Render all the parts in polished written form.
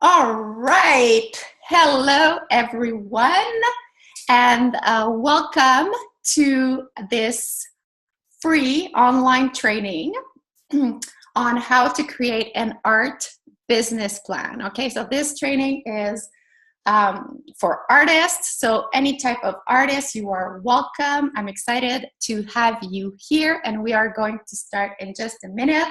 All right. Hello, everyone, and welcome to this free online training on how to create an art business plan. Okay, so this training is for artists. So any type of artist, you are welcome. I'm excited to have you here, and we are going to start in just a minute.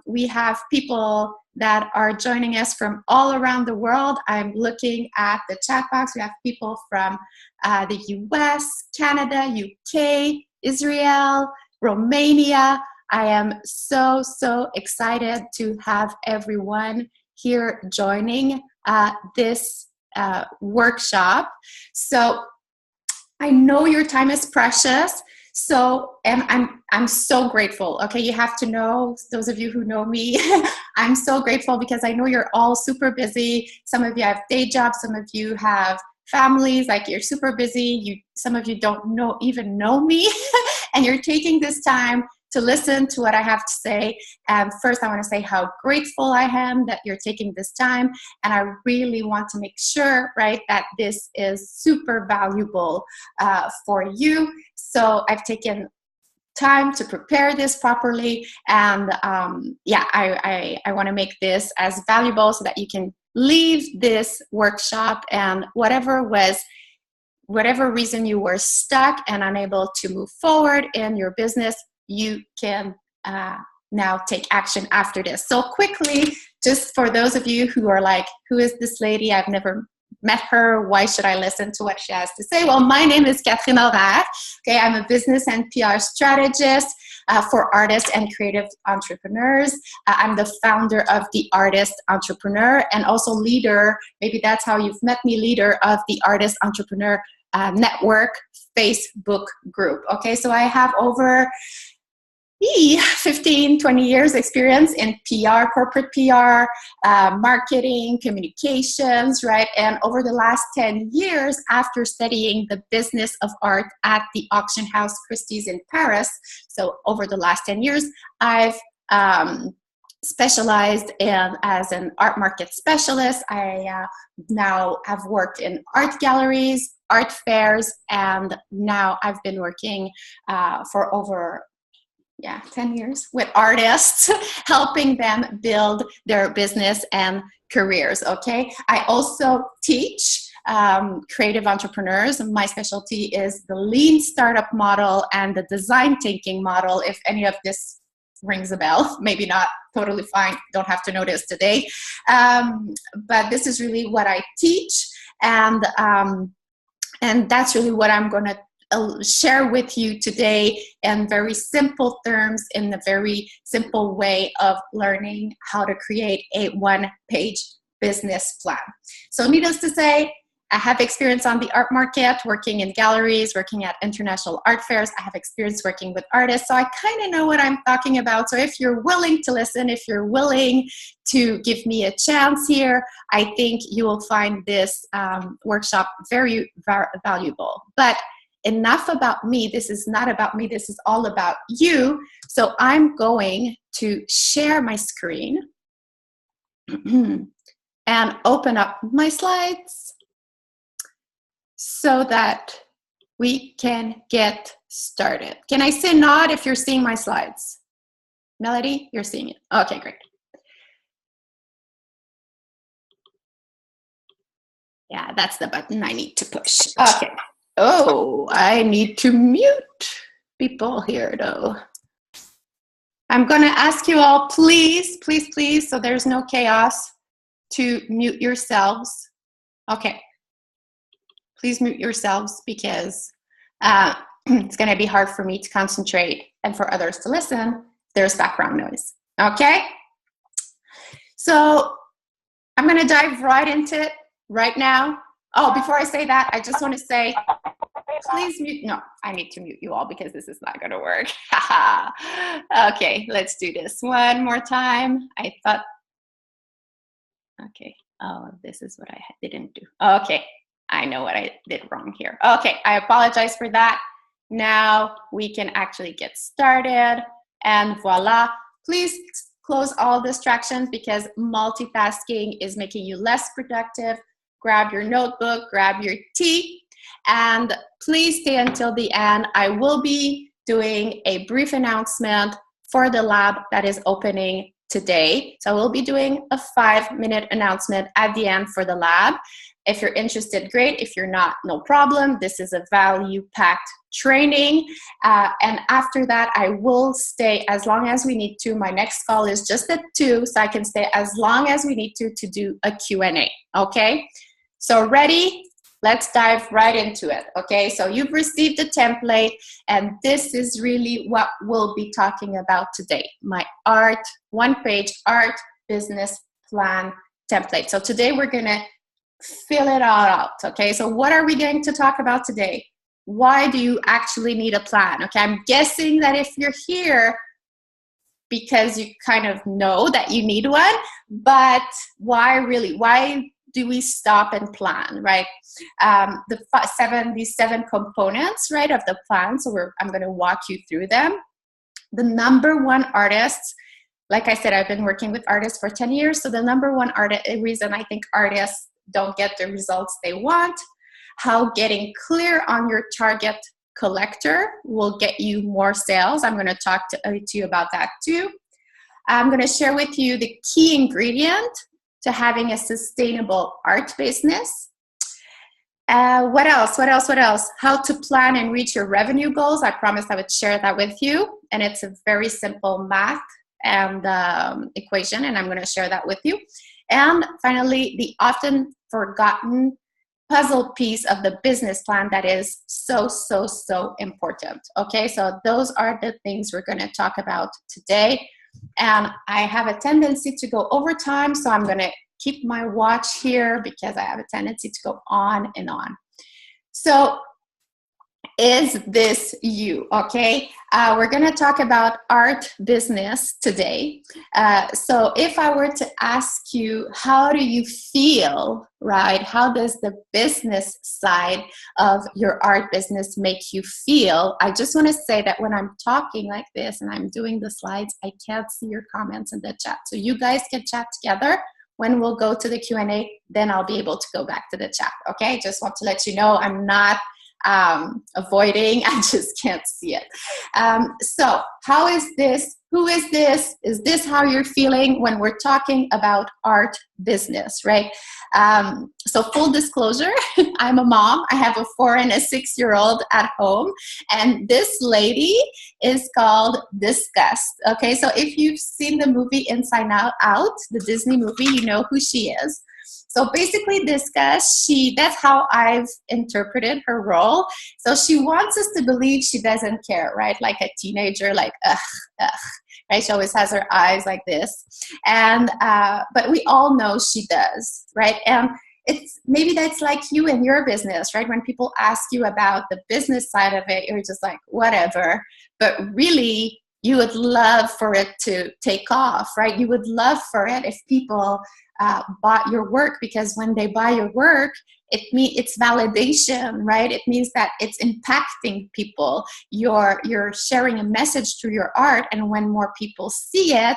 We have people that are joining us from all around the world. I'm looking at the chat box. We have people from the US, Canada, UK, Israel, Romania. I am so excited to have everyone here joining this workshop. So I know your time is precious. So, and I'm so grateful. Okay, you have to know, those of you who know me, I'm so grateful because I know you're all super busy. Some of you have day jobs, some of you have families, like you're super busy. Some of you don't even know me, and you're taking this time to listen to what I have to say. And first, I want to say how grateful I am that you're taking this time. And I really want to make sure, right, that this is super valuable for you. So I've taken time to prepare this properly. And I want to make this as valuable so that you can leave this workshop and whatever reason you were stuck and unable to move forward in your business, you can now take action after this. So quickly, just for those of you who are like, who is this lady? I've never met her. Why should I listen to what she has to say? Well, my name is Catherine Horaire. Okay, I'm a business and PR strategist for artists and creative entrepreneurs. I'm the founder of The Artist Entrepreneur and also leader, maybe that's how you've met me, leader of the Artist Entrepreneur Network Facebook group. Okay, so I have over 15, 20 years experience in PR, corporate PR, marketing, communications, right? And over the last 10 years, after studying the business of art at the auction house Christie's in Paris, so over the last 10 years, I've specialized as an art market specialist. I now have worked in art galleries, art fairs, and now I've been working for over 10 years with artists, helping them build their business and careers, okay? I also teach creative entrepreneurs. My specialty is the lean startup model and the design thinking model. If any of this rings a bell, maybe not, totally fine, don't have to know this today. But this is really what I teach, and that's really what I'm going to share with you today in very simple terms, in a very simple way of learning how to create a one-page business plan. So needless to say, I have experience on the art market, working in galleries, working at international art fairs. I have experience working with artists, so I kind of know what I'm talking about. So if you're willing to listen, if you're willing to give me a chance here, I think you will find this workshop very valuable. But enough about me. This is not about me. This is all about you. So I'm going to share my screen and open up my slides so that we can get started. Can I say nod if you're seeing my slides? Melody, you're seeing it. Okay, great. Yeah, that's the button I need to push. Okay. Oh, I need to mute people here, though. I'm going to ask you all, please, so there's no chaos, to mute yourselves. Okay. Please mute yourselves because it's going to be hard for me to concentrate and for others to listen. There's background noise. Okay? So I'm going to dive right into it right now. Oh, before I say that, I just want to say, please mute. No, I need to mute you all because this is not going to work. Okay, let's do this one more time. I thought, okay. Oh, this is what I didn't do. Okay, I know what I did wrong here. Okay, I apologize for that. Now we can actually get started. And voila. Please close all distractions because multitasking is making you less productive. Grab your notebook, grab your tea, and please stay until the end. I will be doing a brief announcement for the lab that is opening today. So we'll be doing a 5-minute announcement at the end for the lab. If you're interested, great. If you're not, no problem. This is a value-packed training. And after that, I will stay as long as we need to. My next call is just at 2, so I can stay as long as we need to do a Q&A, okay? So ready? Let's dive right into it, okay? So you've received the template, and this is really what we'll be talking about today. My art, one-page art business plan template. So today we're gonna fill it all out, okay? So what are we going to talk about today? Why do you actually need a plan? Okay, I'm guessing that if you're here because you kind of know that you need one, but why really? Why do we stop and plan, right? These seven components, right, of the plan. So I'm going to walk you through them. The number one artists, like I said, I've been working with artists for 10 years. So the number one reason I think artists don't get the results they want, how getting clear on your target collector will get you more sales. I'm going to talk to you about that too. I'm going to share with you the key ingredient to having a sustainable art business. What else? How to plan and reach your revenue goals. I promised I would share that with you. And it's a very simple math and equation, and I'm going to share that with you. And finally, the often forgotten puzzle piece of the business plan that is so important. Okay, so those are the things we're going to talk about today. And I have a tendency to go over time, so I'm going to keep my watch here because I have a tendency to go on and on. So is this you? Okay, we're going to talk about art business today. So if I were to ask you, how do you feel, right? How does the business side of your art business make you feel? I just want to say that when I'm talking like this and I'm doing the slides, I can't see your comments in the chat. So you guys can chat together. When we'll go to the Q&A, then I'll be able to go back to the chat. Okay, just want to let you know I'm not avoiding, I just can't see it. So how is this? Who is this? Is this how you're feeling when we're talking about art business, right? So full disclosure, I'm a mom. I have a 4- and 6-year-old at home, and this lady is called Disgust. Okay, so if you've seen the movie Inside Out, the Disney movie, you know who she is. So basically, Disgust, that's how I've interpreted her role. So she wants us to believe she doesn't care, right? Like a teenager, like, ugh, right? She always has her eyes like this. And, but we all know she does, right? And maybe that's like you in your business, right? When people ask you about the business side of it, you're just like, whatever. But really, you would love for it to take off, right? You would love for it if people bought your work, because when they buy your work, it's validation, right? It means that it's impacting people. You're sharing a message through your art, and when more people see it,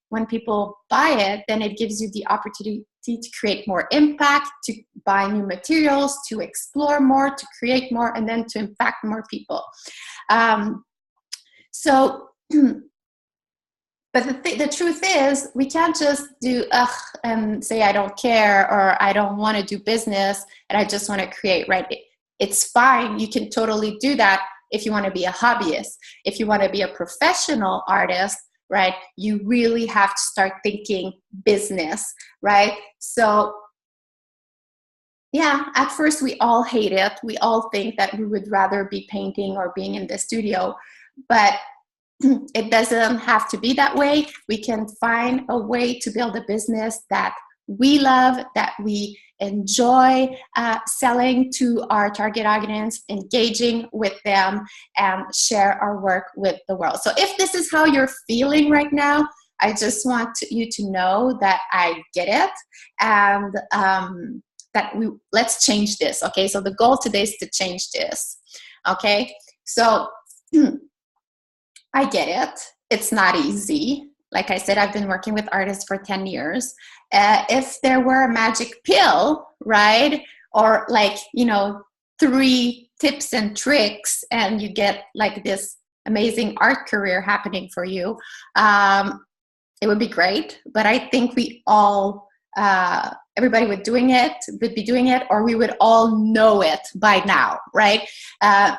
when people buy it, then it gives you the opportunity to create more impact, to buy new materials, to explore more, to create more, and then to impact more people. But the truth is, we can't just do and say I don't care, or I don't want to do business and I just want to create, right? It's fine. You can totally do that if you want to be a hobbyist. If you want to be a professional artist, right, you really have to start thinking business, right? So yeah, at first we all hate it. We all think that we would rather be painting or being in the studio, but it doesn't have to be that way. We can find a way to build a business that we love, that we enjoy selling to our target audience, engaging with them, and share our work with the world. So if this is how you're feeling right now, I just want you to know that I get it, and let's change this. Okay, so the goal today is to change this. Okay, so I get it. It's not easy. like I said, I've been working with artists for 10 years. If there were a magic pill, right? Or like, 3 tips and tricks and you get like this amazing art career happening for you, it would be great. But I think we all, everybody would be doing it, or we would all know it by now, right? But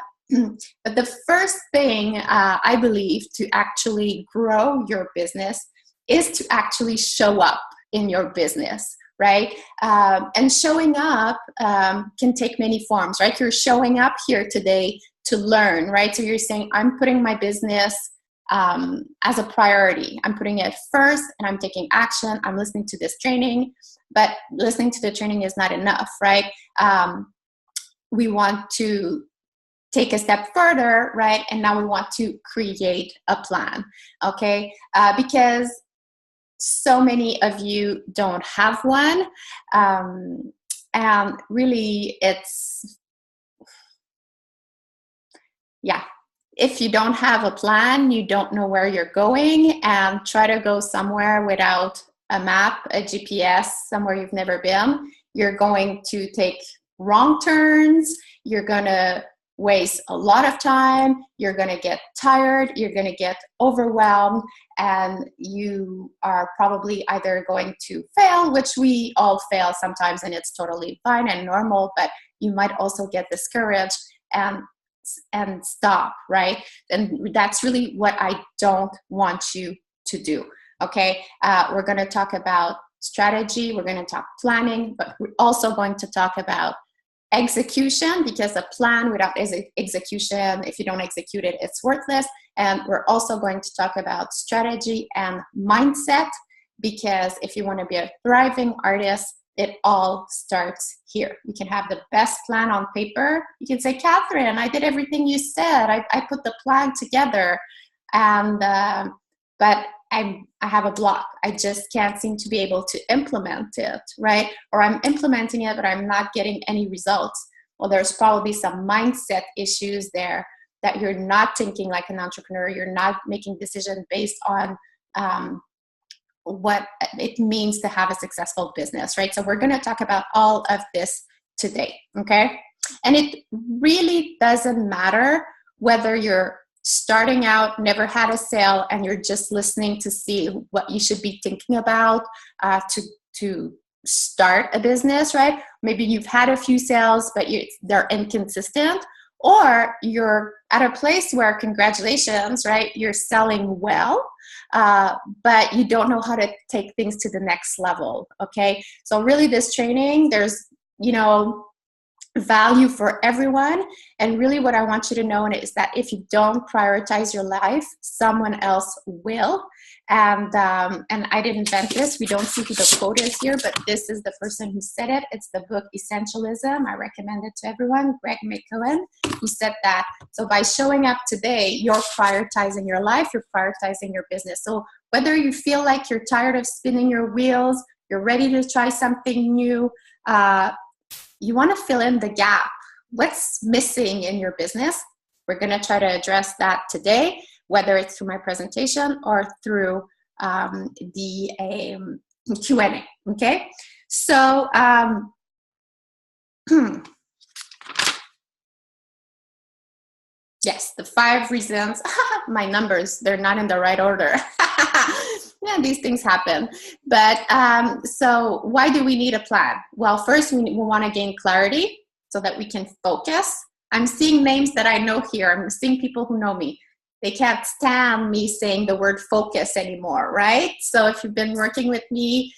the first thing I believe to actually grow your business is to actually show up in your business, right? And showing up can take many forms, right? You're showing up here today to learn, right? So you're saying, I'm putting my business as a priority. I'm putting it first and I'm taking action. I'm listening to this training, but listening to the training is not enough, right? We want to take a step further, right? And now we want to create a plan, okay? Because so many of you don't have one. And really if you don't have a plan, you don't know where you're going, and try to go somewhere without a map, a GPS, somewhere you've never been, you're going to take wrong turns, you're going to waste a lot of time, you're going to get tired, you're going to get overwhelmed, and you are probably either going to fail, which we all fail sometimes, and it's totally fine and normal, but you might also get discouraged and stop, right? And that's really what I don't want you to do, okay? We're going to talk about strategy, we're going to talk planning, but we're also going to talk about execution, because a plan without execution, if you don't execute it, it's worthless. And we're also going to talk about strategy and mindset, because if you want to be a thriving artist, it all starts here. You can have the best plan on paper. You can say, Catherine, I did everything you said. I put the plan together, and but I have a block. I just can't seem to be able to implement it, right? Or I'm implementing it, but I'm not getting any results. Well, there's probably some mindset issues there, that you're not thinking like an entrepreneur. You're not making decisions based on what it means to have a successful business, right? So we're going to talk about all of this today, okay? And it really doesn't matter whether you're starting out, never had a sale, and you're just listening to see what you should be thinking about to start a business, right? Maybe you've had a few sales, but they're inconsistent, or you're at a place where, congratulations, right? You're selling well, but you don't know how to take things to the next level, okay? So really this training, there's, value for everyone. And really what I want you to know is that if you don't prioritize your life, someone else will. And I didn't invent this. We don't see who the quote is here, but this is the person who said it. It's the book Essentialism. I recommend it to everyone. Greg McKeown, who said that. So by showing up today, you're prioritizing your life, you're prioritizing your business. So whether you feel like you're tired of spinning your wheels, you're ready to try something new, you want to fill in the gap. What's missing in your business? We're going to try to address that today, whether it's through my presentation or through the Q&A, okay? So, yes, the 5 reasons. My numbers, they're not in the right order. Yeah, these things happen. But so why do we need a plan? Well, first we want to gain clarity so that we can focus. I'm seeing names that I know here. I'm seeing people who know me. They can't stand me saying the word focus anymore, right? So if you've been working with me,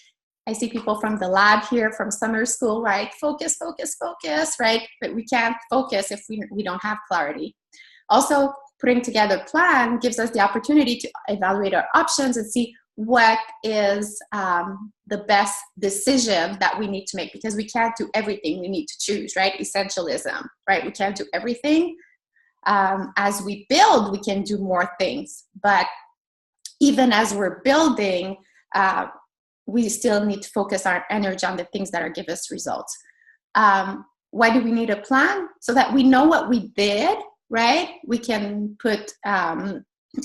I see people from the lab here, from summer school, right? Focus, focus, focus, right? But we can't focus if we don't have clarity. Also, putting together a plan gives us the opportunity to evaluate our options and see what is the best decision that we need to make, because we can't do everything. We need to choose, right? Essentialism, right? We can't do everything. As we build, we can do more things. But even as we're building, we still need to focus our energy on the things that are give us results. Why do we need a plan? So that we know what we did, right? We can put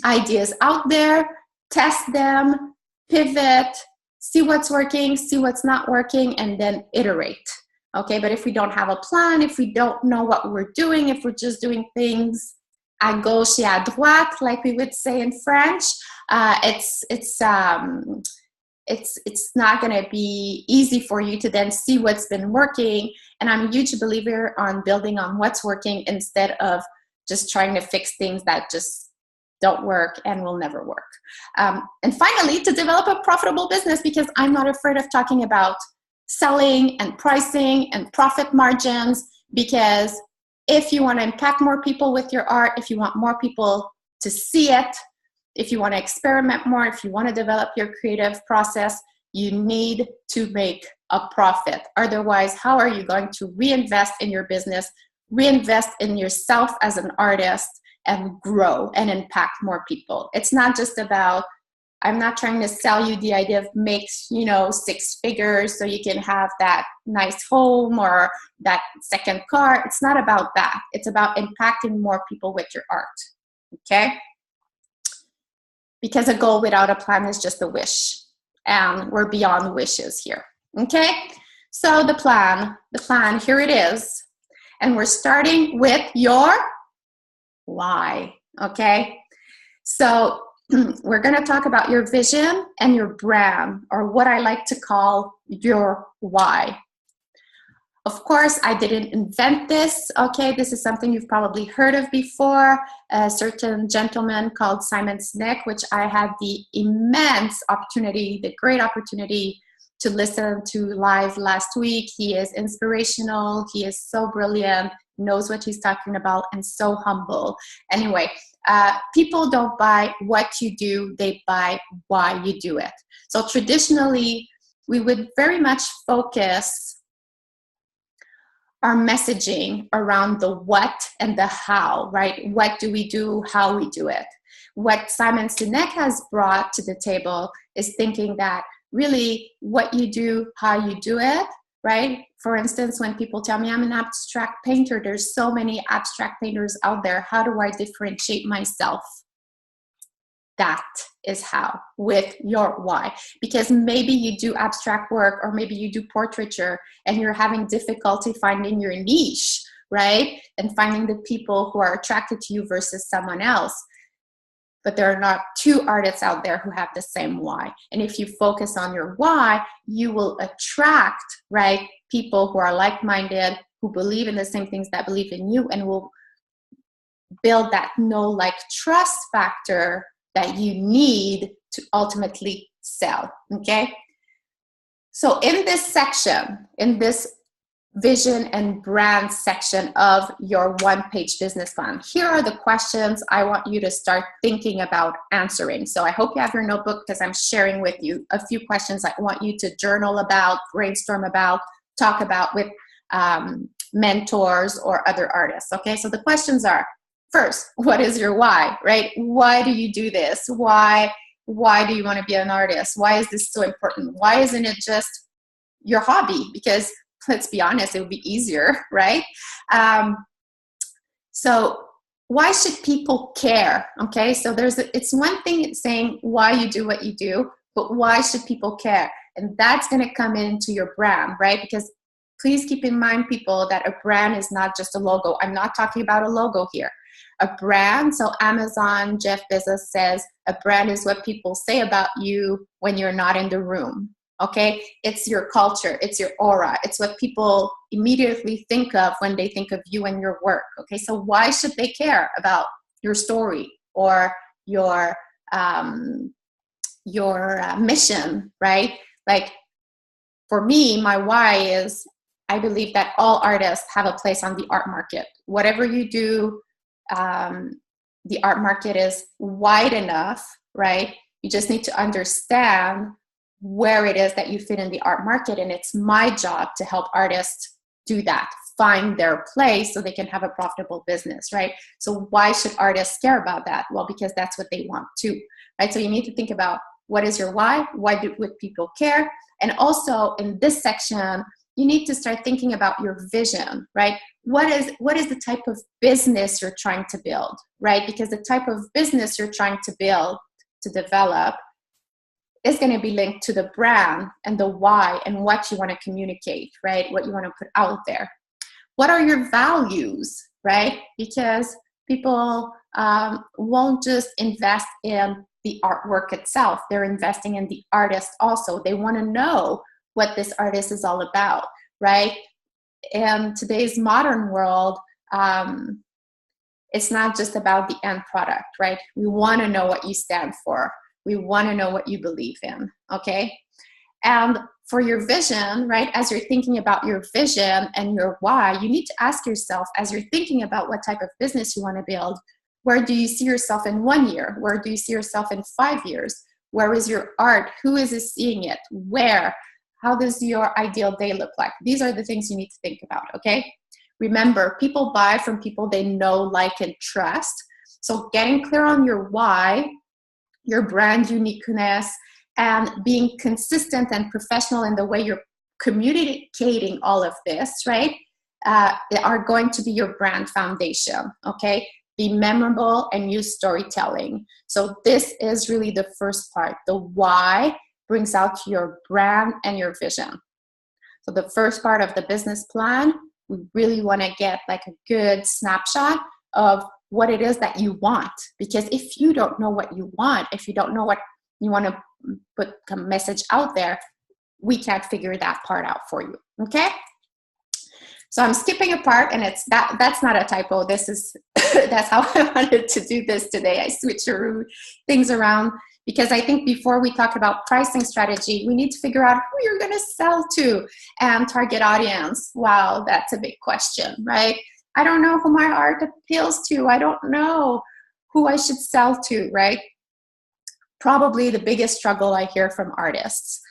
ideas out there. test them, pivot, see what's working, see what's not working, and then iterate. Okay, but if we don't have a plan, if we don't know what we're doing, if we're just doing things à gauche et à droite, like we would say in French, it's not going to be easy for you to then see what's been working. And I'm a huge believer on building on what's working instead of just trying to fix things that just don't work and will never work. And finally, to develop a profitable business, because I'm not afraid of talking about selling and pricing and profit margins, because if you want to impact more people with your art, if you want more people to see it, if you want to experiment more, if you want to develop your creative process, you need to make a profit. Otherwise, how are you going to reinvest in your business, reinvest in yourself as an artist, and grow and impact more people? It's not just about, I'm not trying to sell you the idea of make, 6 figures so you can have that nice home or that second car. It's not about that. It's about impacting more people with your art. Okay? Because a goal without a plan is just a wish. And we're beyond wishes here. Okay? So the plan, here it is. And we're starting with your why. Okay? So we're going to talk about your vision and your brand, or what I like to call your why. Of course, I didn't invent this, okay? This is something you've probably heard of before. A certain gentleman called Simon Sinek, which I had the immense opportunity, the great opportunity to listen to live last week. He is inspirational. He is so brilliant, knows what he's talking about, and so humble. Anyway, people don't buy what you do, they buy why you do it. So traditionally, we would very much focus our messaging around the what and the how, right? What do we do, how we do it. What Simon Sinek has brought to the table is thinking that really what you do, how you do it, right? For instance, when people tell me I'm an abstract painter, there's so many abstract painters out there. How do I differentiate myself? That is how, with your why. Because maybe you do abstract work, or maybe you do portraiture and you're having difficulty finding your niche, right? And finding the people who are attracted to you versus someone else. But there are not 2 artists out there who have the same why. And if you focus on your why, you will attract, right, people who are like-minded, who believe in the same things that believe in you, and will build that know, like, trust factor that you need to ultimately sell, okay? So in this section, in this vision and brand section of your one-page business plan, here are the questions I want you to start thinking about answering. So I hope you have your notebook, because I'm sharing with you a few questions I want you to journal about, brainstorm about, talk about with mentors or other artists, okay? So the questions are, first, what is your why, right? Why do you do this? Why do you want to be an artist? Why is this so important? Why isn't it just your hobby? Because let's be honest, it would be easier, right? So why should people care? Okay, so it's one thing saying why you do what you do, but why should people care? And that's going to come into your brand, right? Because please keep in mind, people, that a brand is not just a logo. I'm not talking about a logo here. A brand, so Amazon, Jeff Bezos says, a brand is what people say about you when you're not in the room. Okay, it's your culture, it's your aura, it's what people immediately think of when they think of you and your work. Okay, so why should they care about your story or your mission, right? Like, for me, my why is I believe that all artists have a place on the art market. Whatever you do, the art market is wide enough, right? You just need to understand where it is that you fit in the art market, and it's my job to help artists do that, find their place so they can have a profitable business, right? So why should artists care about that? Well, because that's what they want too, right? So you need to think about, what is your why? Would people care? And also in this section, you need to start thinking about your vision, right? What is the type of business you're trying to build, right? Because the type of business you're trying to build to develop is going to be linked to the brand and the why and what you want to communicate, right? What you want to put out there. What are your values, right? Because people won't just invest in the artwork itself. They're investing in the artist also. They want to know what this artist is all about, right? In today's modern world, it's not just about the end product, right? We want to know what you stand for. We want to know what you believe in, okay? And for your vision, right, as you're thinking about your vision and your why, you need to ask yourself, as you're thinking about what type of business you want to build, where do you see yourself in 1 year? Where do you see yourself in 5 years? Where is your art? Who is seeing it? Where? How does your ideal day look like? These are the things you need to think about, okay? Remember, people buy from people they know, like, and trust. So getting clear on your why, your brand uniqueness, and being consistent and professional in the way you're communicating all of this, right, are going to be your brand foundation, okay? Be memorable and use storytelling. So this is really the first part. The why brings out your brand and your vision. So the first part of the business plan, we really want to get like a good snapshot of what it is that you want. Because if you don't know what you want, if you don't know what you want to put a message out there, we can't figure that part out for you, okay? So I'm skipping a part, and that's not a typo. This is, that's how I wanted to do this today. I switcheroo things around because I think before we talk about pricing strategy, we need to figure out who you're going to sell to and target audience. Wow, that's a big question, right? I don't know who my art appeals to. I don't know who I should sell to, right? Probably the biggest struggle I hear from artists.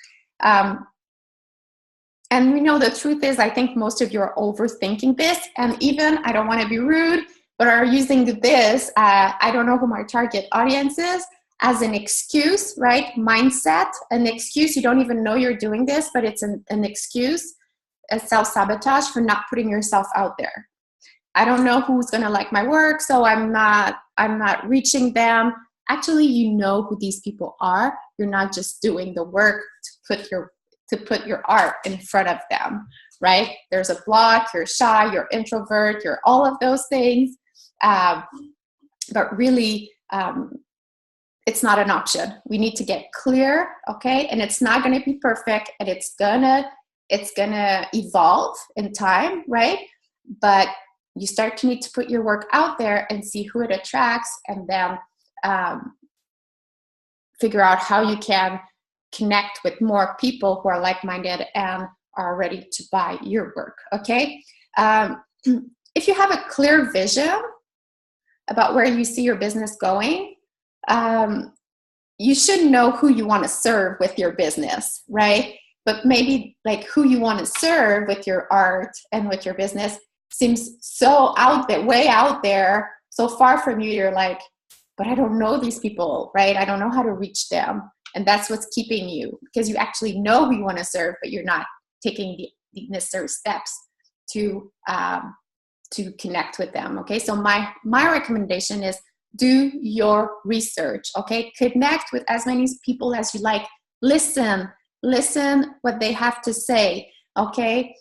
And we know the truth is, I think most of you are overthinking this, and even, I don't want to be rude, but are using this, I don't know who my target audience is, as an excuse, right? Mindset, an excuse. You don't even know you're doing this, but it's an excuse, a self-sabotage for not putting yourself out there. I don't know who's going to like my work, so I'm not reaching them. Actually, you know who these people are. You're not just doing the work to put your art in front of them, right? There's a block, you're shy, you're introvert, you're all of those things. But really, it's not an option. We need to get clear, okay? And it's not going to be perfect, and it's gonna evolve in time, right? But you start to need to put your work out there and see who it attracts, and then figure out how you can connect with more people who are like-minded and are ready to buy your work, okay? If you have a clear vision about where you see your business going, you should know who you want to serve with your business, right? But maybe like who you want to serve with your art and with your business seems so out there, way out there, so far from you, you're like, but I don't know these people, right? I don't know how to reach them. And that's what's keeping you, because you actually know who you want to serve, but you're not taking the necessary steps to connect with them, okay? So my recommendation is do your research, okay? Connect with as many people as you like. Listen what they have to say, okay?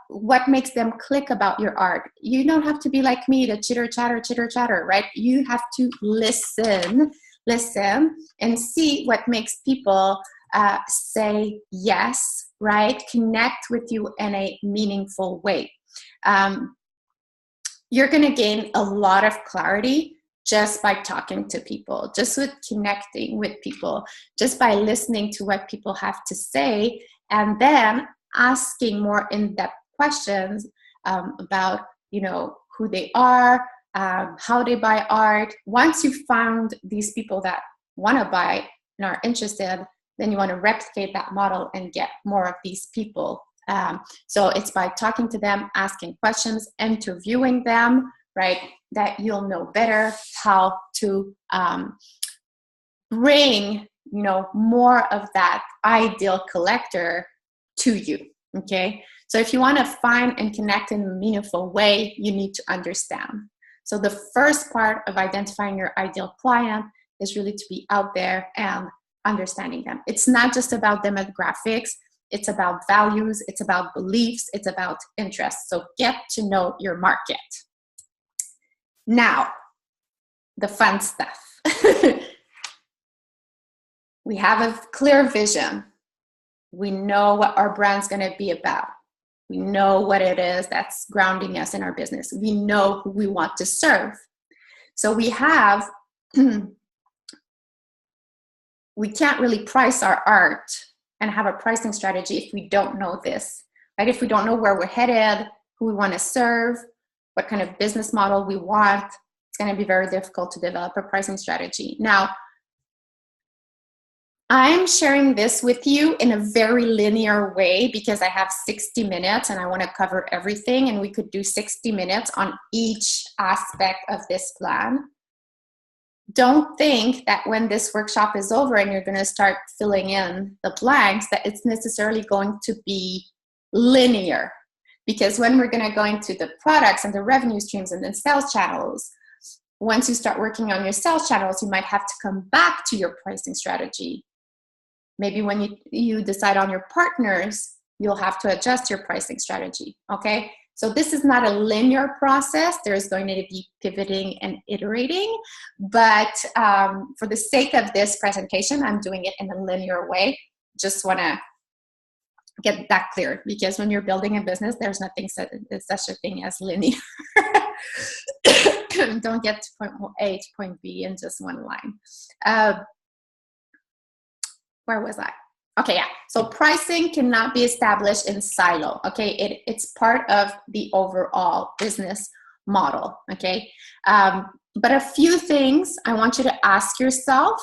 What makes them click about your art. You don't have to be like me, the chitter chatter, right? You have to listen and see what makes people say yes, right? Connect with you in a meaningful way. You're going to gain a lot of clarity just by talking to people, just with connecting with people, just by listening to what people have to say, and then asking more in-depth questions about, who they are, how they buy art. Once you found these people that want to buy and are interested, then you want to replicate that model and get more of these people. So it's by talking to them, asking questions, interviewing them, right, that you'll know better how to bring, more of that ideal collector to you, okay? So if you want to find and connect in a meaningful way, you need to understand. So the first part of identifying your ideal client is really to be out there and understanding them. It's not just about demographics. It's about values. It's about beliefs. It's about interests. So get to know your market. Now, the fun stuff. We have a clear vision. We know what our brand's going to be about. We know what it is that's grounding us in our business. We know who we want to serve. So we have, we can't really price our art and have a pricing strategy if we don't know this, right? If we don't know where we're headed, who we want to serve, what kind of business model we want, it's going to be very difficult to develop a pricing strategy. Now, I'm sharing this with you in a very linear way because I have 60 minutes and I want to cover everything, and we could do 60 minutes on each aspect of this plan. Don't think that when this workshop is over and you're going to start filling in the blanks that it's necessarily going to be linear, because when we're going to go into the products and the revenue streams and the sales channels, once you start working on your sales channels, you might have to come back to your pricing strategy. Maybe when you decide on your partners, you'll have to adjust your pricing strategy, okay? So this is not a linear process. There is going to be pivoting and iterating, but for the sake of this presentation, I'm doing it in a linear way. Just want to get that clear, because when you're building a business, there's nothing such a thing as linear. Don't get to point A to point B in just one line. Where was I? Okay, yeah. So pricing cannot be established in silo, okay? It's part of the overall business model, okay? But a few things I want you to ask yourself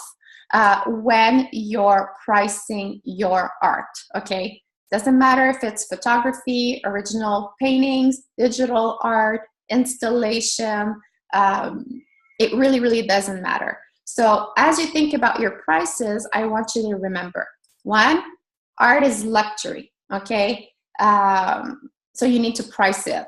when you're pricing your art, okay? Doesn't matter if it's photography, original paintings, digital art, installation, it really, really doesn't matter. So as you think about your prices, I want you to remember, one, art is luxury, okay? So you need to price it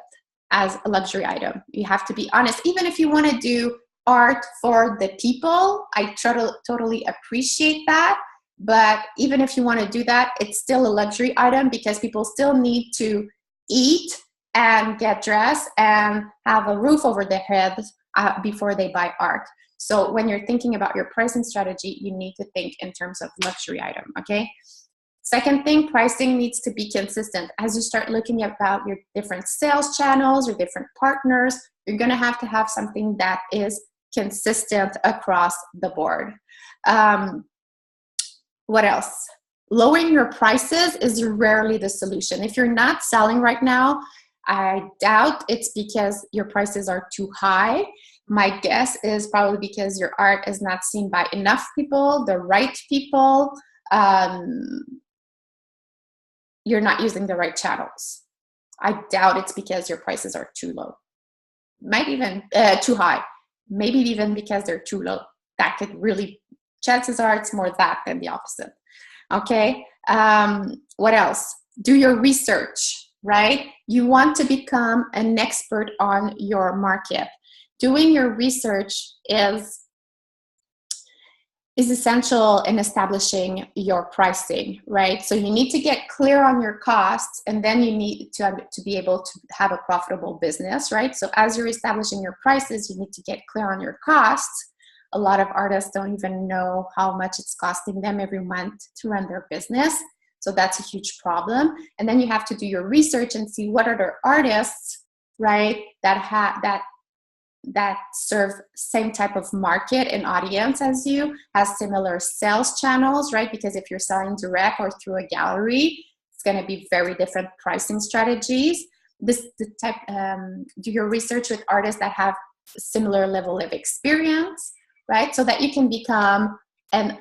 as a luxury item. You have to be honest. Even if you want to do art for the people, I totally appreciate that. But even if you want to do that, it's still a luxury item because people still need to eat and get dressed and have a roof over their heads before they buy art. So when you're thinking about your pricing strategy, you need to think in terms of luxury item, okay? Second thing, pricing needs to be consistent. As you start looking about your different sales channels or different partners, you're gonna have to have something that is consistent across the board. What else? Lowering your prices is rarely the solution. If you're not selling right now, I doubt it's because your prices are too high. My guess is probably because your art is not seen by enough people, the right people. You're not using the right channels. I doubt it's because your prices are too low. Might even too high. Maybe even because they're too low. That could really, chances are it's more that than the opposite. Okay, what else? Do your research, right? You want to become an expert on your market. Doing your research is essential in establishing your pricing, right? So you need to get clear on your costs, and then you need to be able to have a profitable business, right? So as you're establishing your prices, you need to get clear on your costs. A lot of artists don't even know how much it's costing them every month to run their business. So that's a huge problem. And then you have to do your research and see what are the artists, right, that serve same type of market and audience as you, has similar sales channels, right? Because if you're selling direct or through a gallery, it's going to be very different pricing strategies. Do your research with artists that have similar level of experience, right? So that you can become an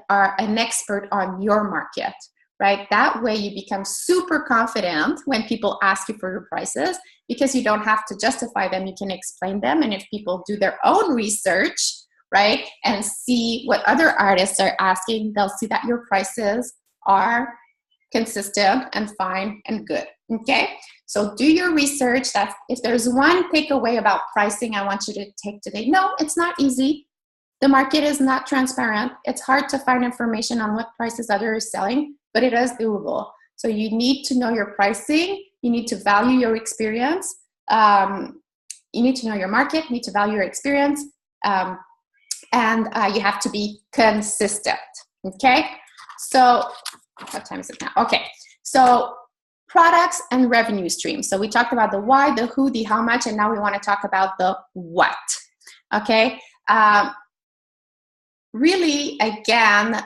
expert on your market, right? That way you become super confident when people ask you for your prices, because you don't have to justify them, you can explain them. And if people do their own research, right, and see what other artists are asking, they'll see that your prices are consistent and fine and good, okay? So do your research. If there's one takeaway about pricing I want you to take today, no, it's not easy. The market is not transparent. It's hard to find information on what prices others are selling, but it is doable. So you need to know your pricing. You need to value your experience. You need to know your market. You need to value your experience. And you have to be consistent. Okay? So what time is it now? Okay. So products and revenue streams. So we talked about the why, the who, the how much, and now we want to talk about the what. Okay? Really, again,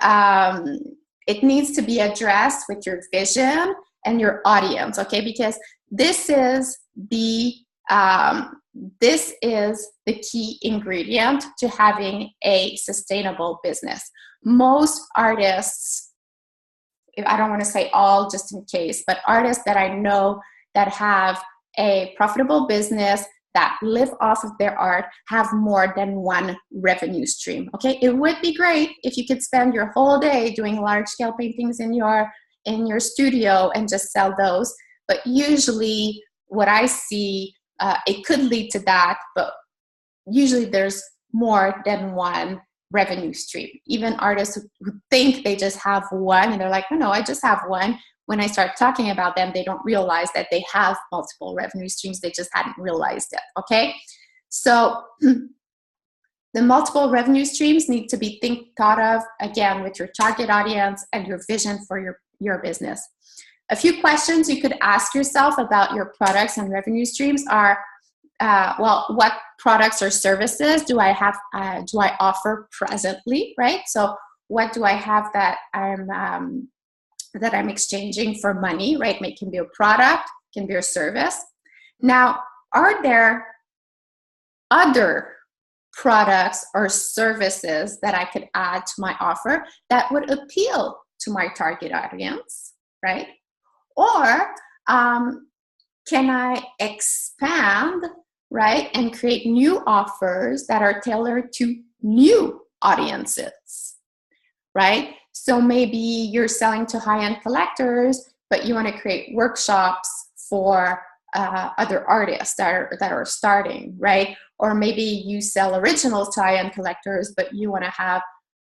it needs to be addressed with your vision and your audience, okay? Because this is the key ingredient to having a sustainable business. Most artists, I don't want to say all just in case, but artists that I know that have a profitable business, that live off of their art, have more than one revenue stream. Okay, it would be great if you could spend your whole day doing large-scale paintings in your studio and just sell those. But usually, what I see, it could lead to that, but usually there's more than one revenue stream. Even artists who think they just have one, and they're like, no, I just have one. When I start talking about them, they don't realize that they have multiple revenue streams. They just hadn't realized it, okay? So the multiple revenue streams need to be thought of, again, with your target audience and your vision for your business. A few questions you could ask yourself about your products and revenue streams are, well, what products or services do I offer presently, right? So what do I have that I'm exchanging for money, right? It can be a product, can be a service. Now, are there other products or services that I could add to my offer that would appeal to my target audience, right? Or can I expand, right, and create new offers that are tailored to new audiences, right? So maybe you're selling to high-end collectors, but you want to create workshops for other artists that are starting, right? Or maybe you sell originals to high-end collectors, but you want to have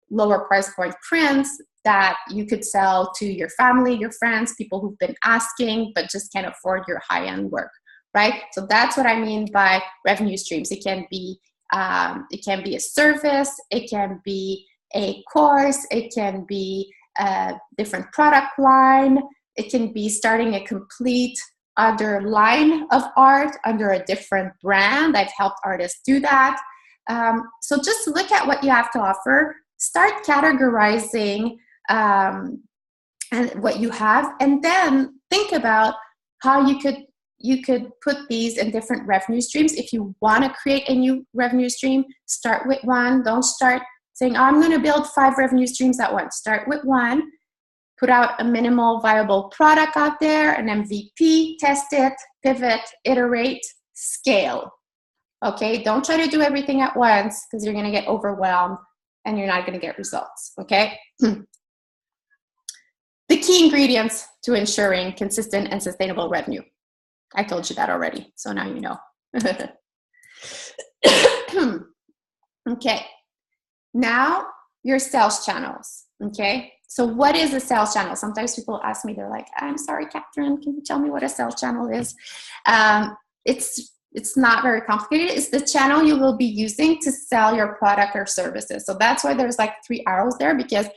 lower price point prints that you could sell to your family, your friends, people who've been asking, but just can't afford your high-end work, right? So that's what I mean by revenue streams. It can be a service, it can be a course, it can be a different product line, it can be starting a complete other line of art under a different brand. I've helped artists do that. So just look at what you have to offer, start categorizing and what you have, and then think about how you could put these in different revenue streams. If you want to create a new revenue stream, start with one. Don't start saying, oh, I'm going to build 5 revenue streams at once. Start with one. Put out a minimal viable product out there, an MVP, test it, pivot, iterate, scale. Okay, don't try to do everything at once because you're going to get overwhelmed and you're not going to get results. Okay. The key ingredients to ensuring consistent and sustainable revenue. I told you that already, so now you know. Okay. Now, your sales channels, okay? So what is a sales channel? Sometimes people ask me, they're like, I'm sorry, Catherine, can you tell me what a sales channel is? It's not very complicated. It's the channel you will be using to sell your product or services. So that's why there's like 3 arrows there, because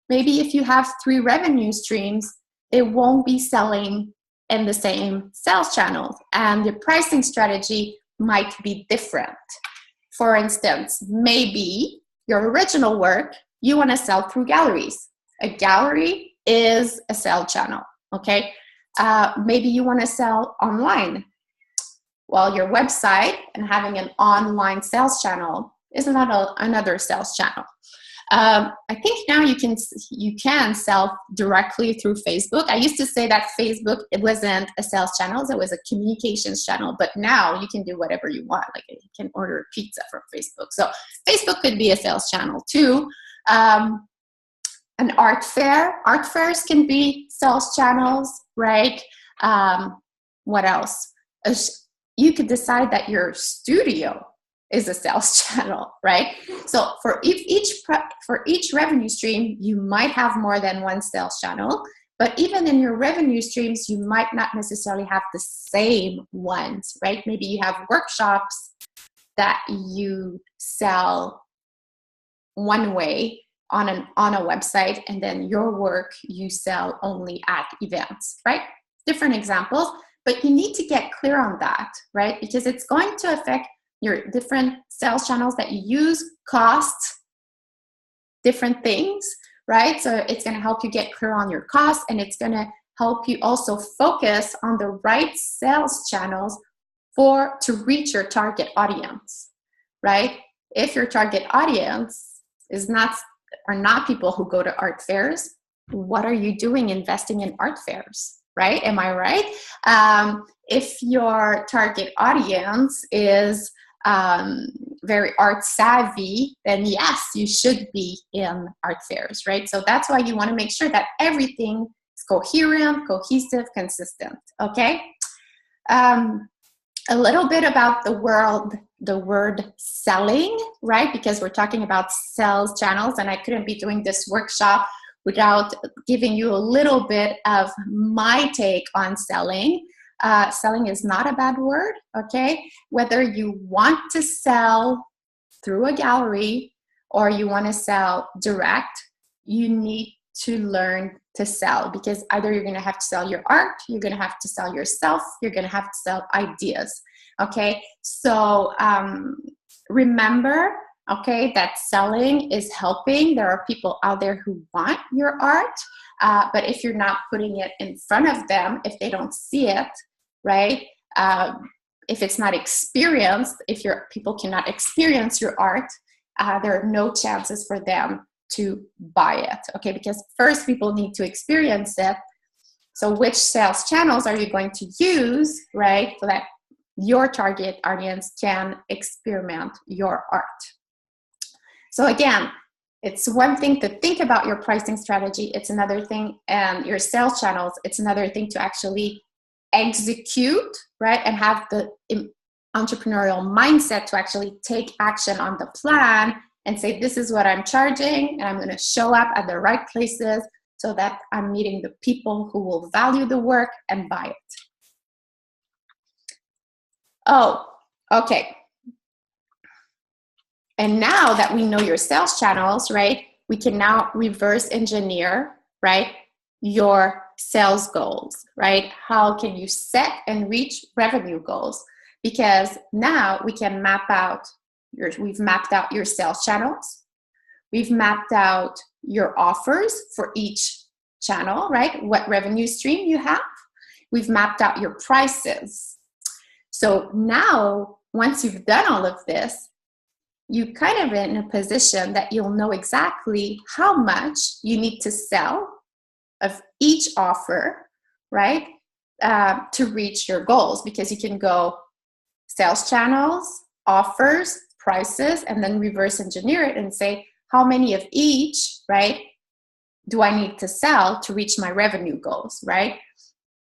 maybe if you have 3 revenue streams, they won't be selling in the same sales channel, and the pricing strategy might be different. For instance, maybe your original work, you want to sell through galleries. A gallery is a sales channel, okay? Maybe you want to sell online. Well, your website and having an online sales channel is another sales channel. I think now you can sell directly through Facebook. I used to say that Facebook, it wasn't a sales channel, it was a communications channel, but now you can do whatever you want. Like you can order pizza from Facebook. So Facebook could be a sales channel too. An art fair. Art fairs can be sales channels, right? What else? You could decide that your studio is a sales channel, right? So for each revenue stream, you might have more than one sales channel, but even in your revenue streams, you might not necessarily have the same ones, right? Maybe you have workshops that you sell one way on a website, and then your work you sell only at events, right? Different examples, but you need to get clear on that, right? Because it's going to affect your different sales channels that you use, costs, different things, right? So it's going to help you get clear on your costs, and it's going to help you also focus on the right sales channels to reach your target audience, right? If your target audience are not people who go to art fairs, what are you doing investing in art fairs, right? Am I right? If your target audience is very art savvy, then yes, you should be in art fairs, right? So that's why you want to make sure that everything is coherent, cohesive, consistent, okay? A little bit about the word selling, right? Because we're talking about sales channels, and I couldn't be doing this workshop without giving you a little bit of my take on selling. Selling is not a bad word, okay? Whether you want to sell through a gallery or you want to sell direct, you need to learn to sell, because either you're going to have to sell your art, you're going to have to sell yourself, you're going to have to sell ideas, okay? So remember, okay, that selling is helping. There are people out there who want your art, but if you're not putting it in front of them, if they don't see it, right? If it's not experienced, if your people cannot experience your art, there are no chances for them to buy it, okay? Because first people need to experience it. So which sales channels are you going to use, right? So that your target audience can experiment your art. So again, it's one thing to think about your pricing strategy. It's another thing, and your sales channels, it's another thing to actually execute, right? And have the entrepreneurial mindset to actually take action on the plan and say, this is what I'm charging, and I'm going to show up at the right places so that I'm meeting the people who will value the work and buy it. Oh, okay. And now that we know your sales channels, right, we can now reverse engineer, right, your sales goals, right? How can you set and reach revenue goals? Because now we can we've mapped out your sales channels. We've mapped out your offers for each channel, right? What revenue stream you have. We've mapped out your prices. So now, once you've done all of this, you kind of in a position that you'll know exactly how much you need to sell of each offer, right? To reach your goals, because you can go sales channels, offers, prices, and then reverse engineer it and say, how many of each, right, do I need to sell to reach my revenue goals, right?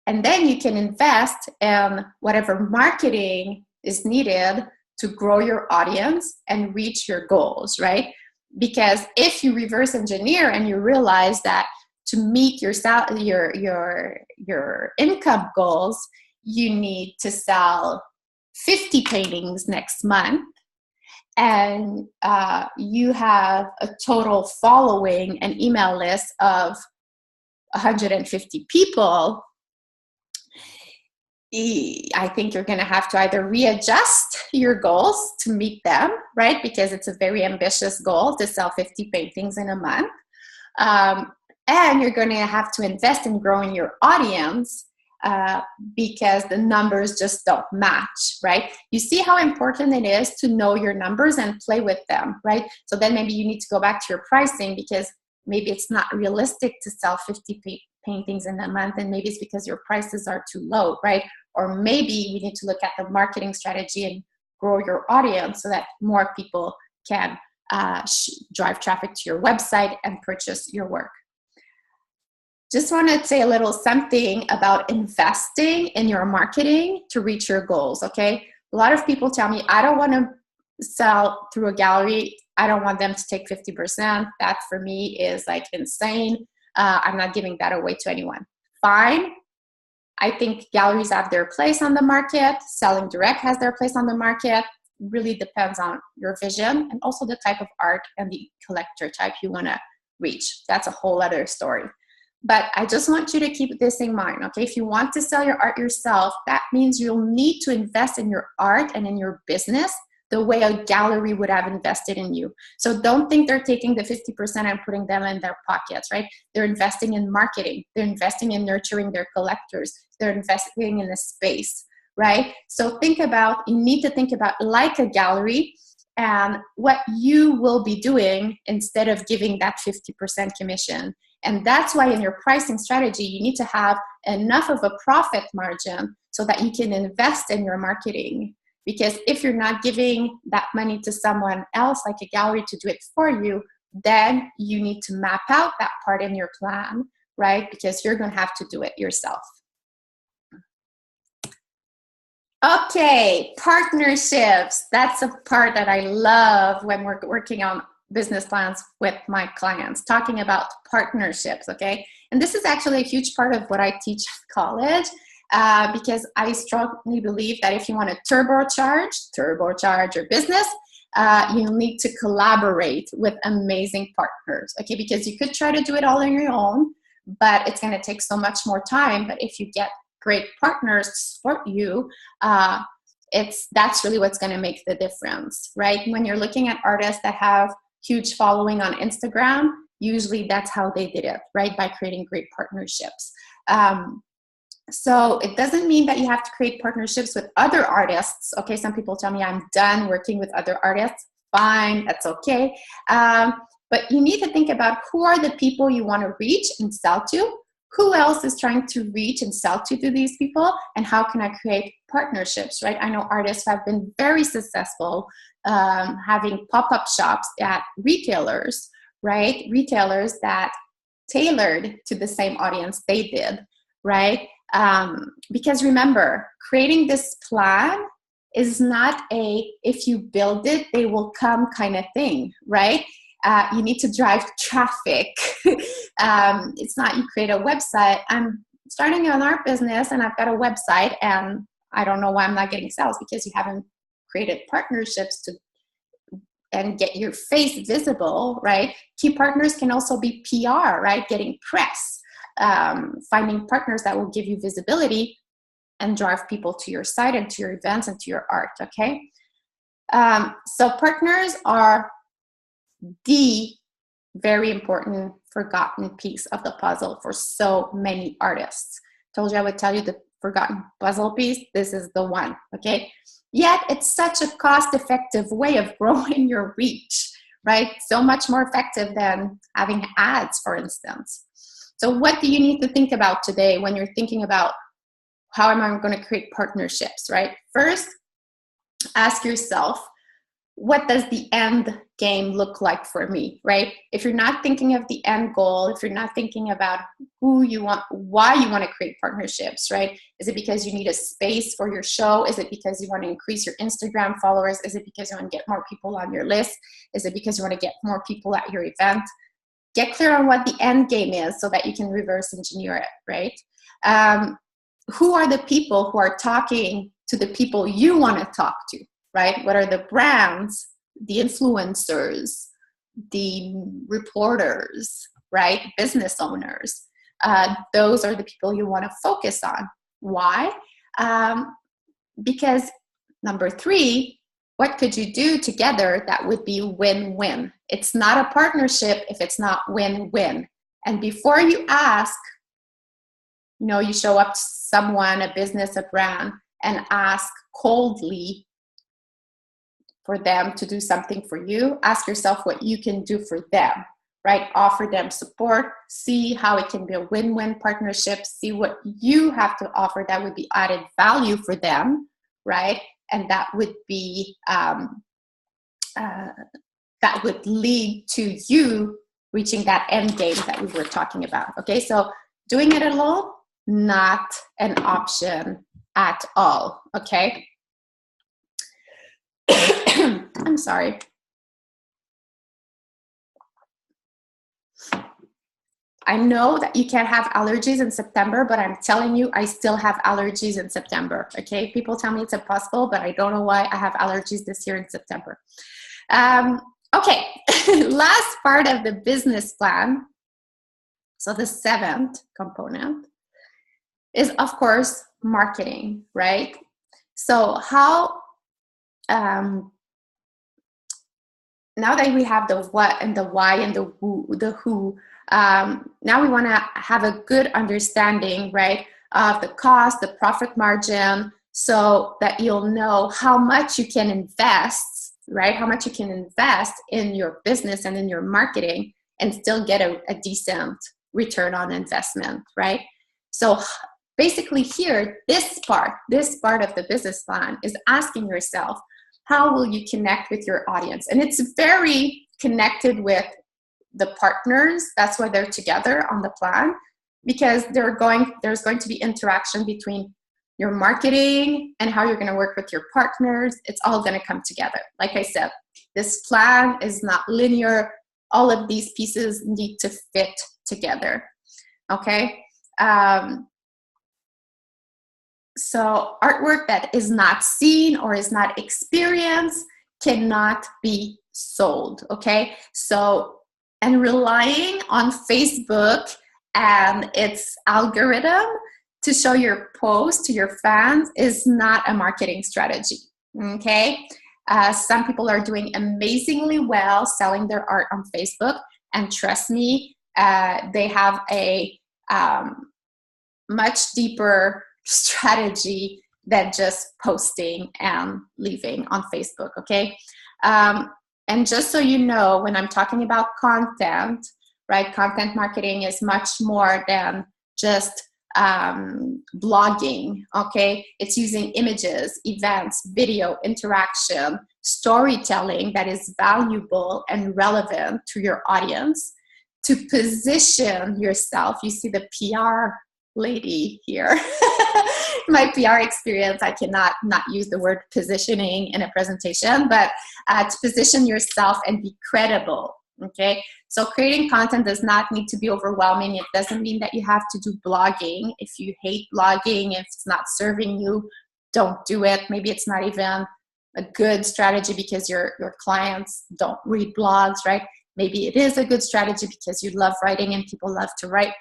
And then you can invest in whatever marketing is needed to grow your audience and reach your goals, right? Because if you reverse engineer and you realize that to meet your income goals, you need to sell 50 paintings next month, and you have a total following and email list of 150 people, I think you're going to have to either readjust your goals to meet them, right? Because it's a very ambitious goal to sell 50 paintings in a month. And you're going to have to invest in growing your audience because the numbers just don't match, right? You see how important it is to know your numbers and play with them, right? So then maybe you need to go back to your pricing, because maybe it's not realistic to sell 50 paintings in a month, and maybe it's because your prices are too low, right? Or maybe we need to look at the marketing strategy and grow your audience so that more people can drive traffic to your website and purchase your work. Just want to say a little something about investing in your marketing to reach your goals, okay? A lot of people tell me, I don't want to sell through a gallery, I don't want them to take 50%. That for me is like insane. I'm not giving that away to anyone. Fine. I think galleries have their place on the market. Selling direct has their place on the market. Really depends on your vision and also the type of art and the collector type you want to reach. That's a whole other story. But I just want you to keep this in mind, okay? If you want to sell your art yourself, that means you'll need to invest in your art and in your business the way a gallery would have invested in you. So don't think they're taking the 50% and putting them in their pockets, right? They're investing in marketing. They're investing in nurturing their collectors. They're investing in a space, right? So you need to think about like a gallery and what you will be doing instead of giving that 50% commission. And that's why in your pricing strategy, you need to have enough of a profit margin so that you can invest in your marketing. Because if you're not giving that money to someone else, like a gallery, to do it for you, then you need to map out that part in your plan, right? Because you're going to have to do it yourself. Okay, partnerships. That's a part that I love when we're working on business plans with my clients, talking about partnerships, okay? And this is actually a huge part of what I teach at college. Because I strongly believe that if you want to turbocharge your business, you need to collaborate with amazing partners, okay? Because you could try to do it all on your own, but it's going to take so much more time. But if you get great partners to support you, that's really what's going to make the difference, right? When you're looking at artists that have huge following on Instagram, usually that's how they did it, right? By creating great partnerships. So it doesn't mean that you have to create partnerships with other artists. Okay, some people tell me I'm done working with other artists. Fine, that's okay. But you need to think about who are the people you want to reach and sell to. Who else is trying to reach and sell to these people? And how can I create partnerships, right? I know artists have been very successful having pop-up shops at retailers, right? Retailers that tailored to the same audience they did, right? Because remember, creating this plan is not if you build it, they will come kind of thing, right? You need to drive traffic. It's not you create a website. I'm starting an art business and I've got a website and I don't know why I'm not getting sales, because you haven't created partnerships and get your face visible, right? Key partners can also be PR, right? Getting press. Finding partners that will give you visibility and drive people to your site and to your events and to your art, okay? So partners are the very important forgotten piece of the puzzle for so many artists. Told you I would tell you the forgotten puzzle piece. This is the one, okay? Yet it's such a cost-effective way of growing your reach, right? So much more effective than having ads, for instance. So what do you need to think about today when you're thinking about how am I going to create partnerships, right? First, ask yourself, what does the end game look like for me, right? If you're not thinking of the end goal, if you're not thinking about who you want, why you want to create partnerships, right? Is it because you need a space for your show? Is it because you want to increase your Instagram followers? Is it because you want to get more people on your list? Is it because you want to get more people at your event? Get clear on what the end game is so that you can reverse engineer it, right? Who are the people who are talking to the people you want to talk to, right? What are the brands, the influencers, the reporters, right? Business owners. Those are the people you want to focus on. Why? Because number 3, what could you do together that would be win-win? It's not a partnership if it's not win-win. And before you ask, you show up to someone, a business, a brand, and ask coldly for them to do something for you. Ask yourself what you can do for them, right? Offer them support. See how it can be a win-win partnership. See what you have to offer that would be added value for them, right? And that would be that would lead to you reaching that end game that we were talking about. Okay, so doing it alone, not an option at all. Okay. I'm sorry. I know that you can't have allergies in September, but I'm telling you, I still have allergies in September, okay? People tell me it's impossible, but I don't know why I have allergies this year in September. Okay, last part of the business plan. So the seventh component is, of course, marketing, right? So how, now that we have the what and the why and the who, now we want to have a good understanding, right, of the cost, the profit margin, so that you'll know how much you can invest, right, how much you can invest in your business and in your marketing and still get a decent return on investment, right? So basically here, this part of the business plan is asking yourself, how will you connect with your audience? And it's very connected with the partners. That's why they're together on the plan, because there's going to be interaction between your marketing and how you're going to work with your partners. It's all going to come together. Like I said, this plan is not linear. All of these pieces need to fit together. Okay. So artwork that is not seen or is not experienced cannot be sold. Okay. So, and relying on Facebook and its algorithm to show your post to your fans is not a marketing strategy. Okay. Some people are doing amazingly well selling their art on Facebook, and trust me, they have a much deeper strategy than just posting and leaving on Facebook. Okay. And just so you know, when I'm talking about content, right, content marketing is much more than just blogging, okay? It's using images, events, video, interaction, storytelling that is valuable and relevant to your audience to position yourself. You see the PR lady here. My PR experience, I cannot not use the word positioning in a presentation, but to position yourself and be credible, okay? So creating content does not need to be overwhelming. It doesn't mean that you have to do blogging. If you hate blogging, if it's not serving you, don't do it. Maybe it's not even a good strategy because your clients don't read blogs, right? Maybe it is a good strategy because you love writing and people love to read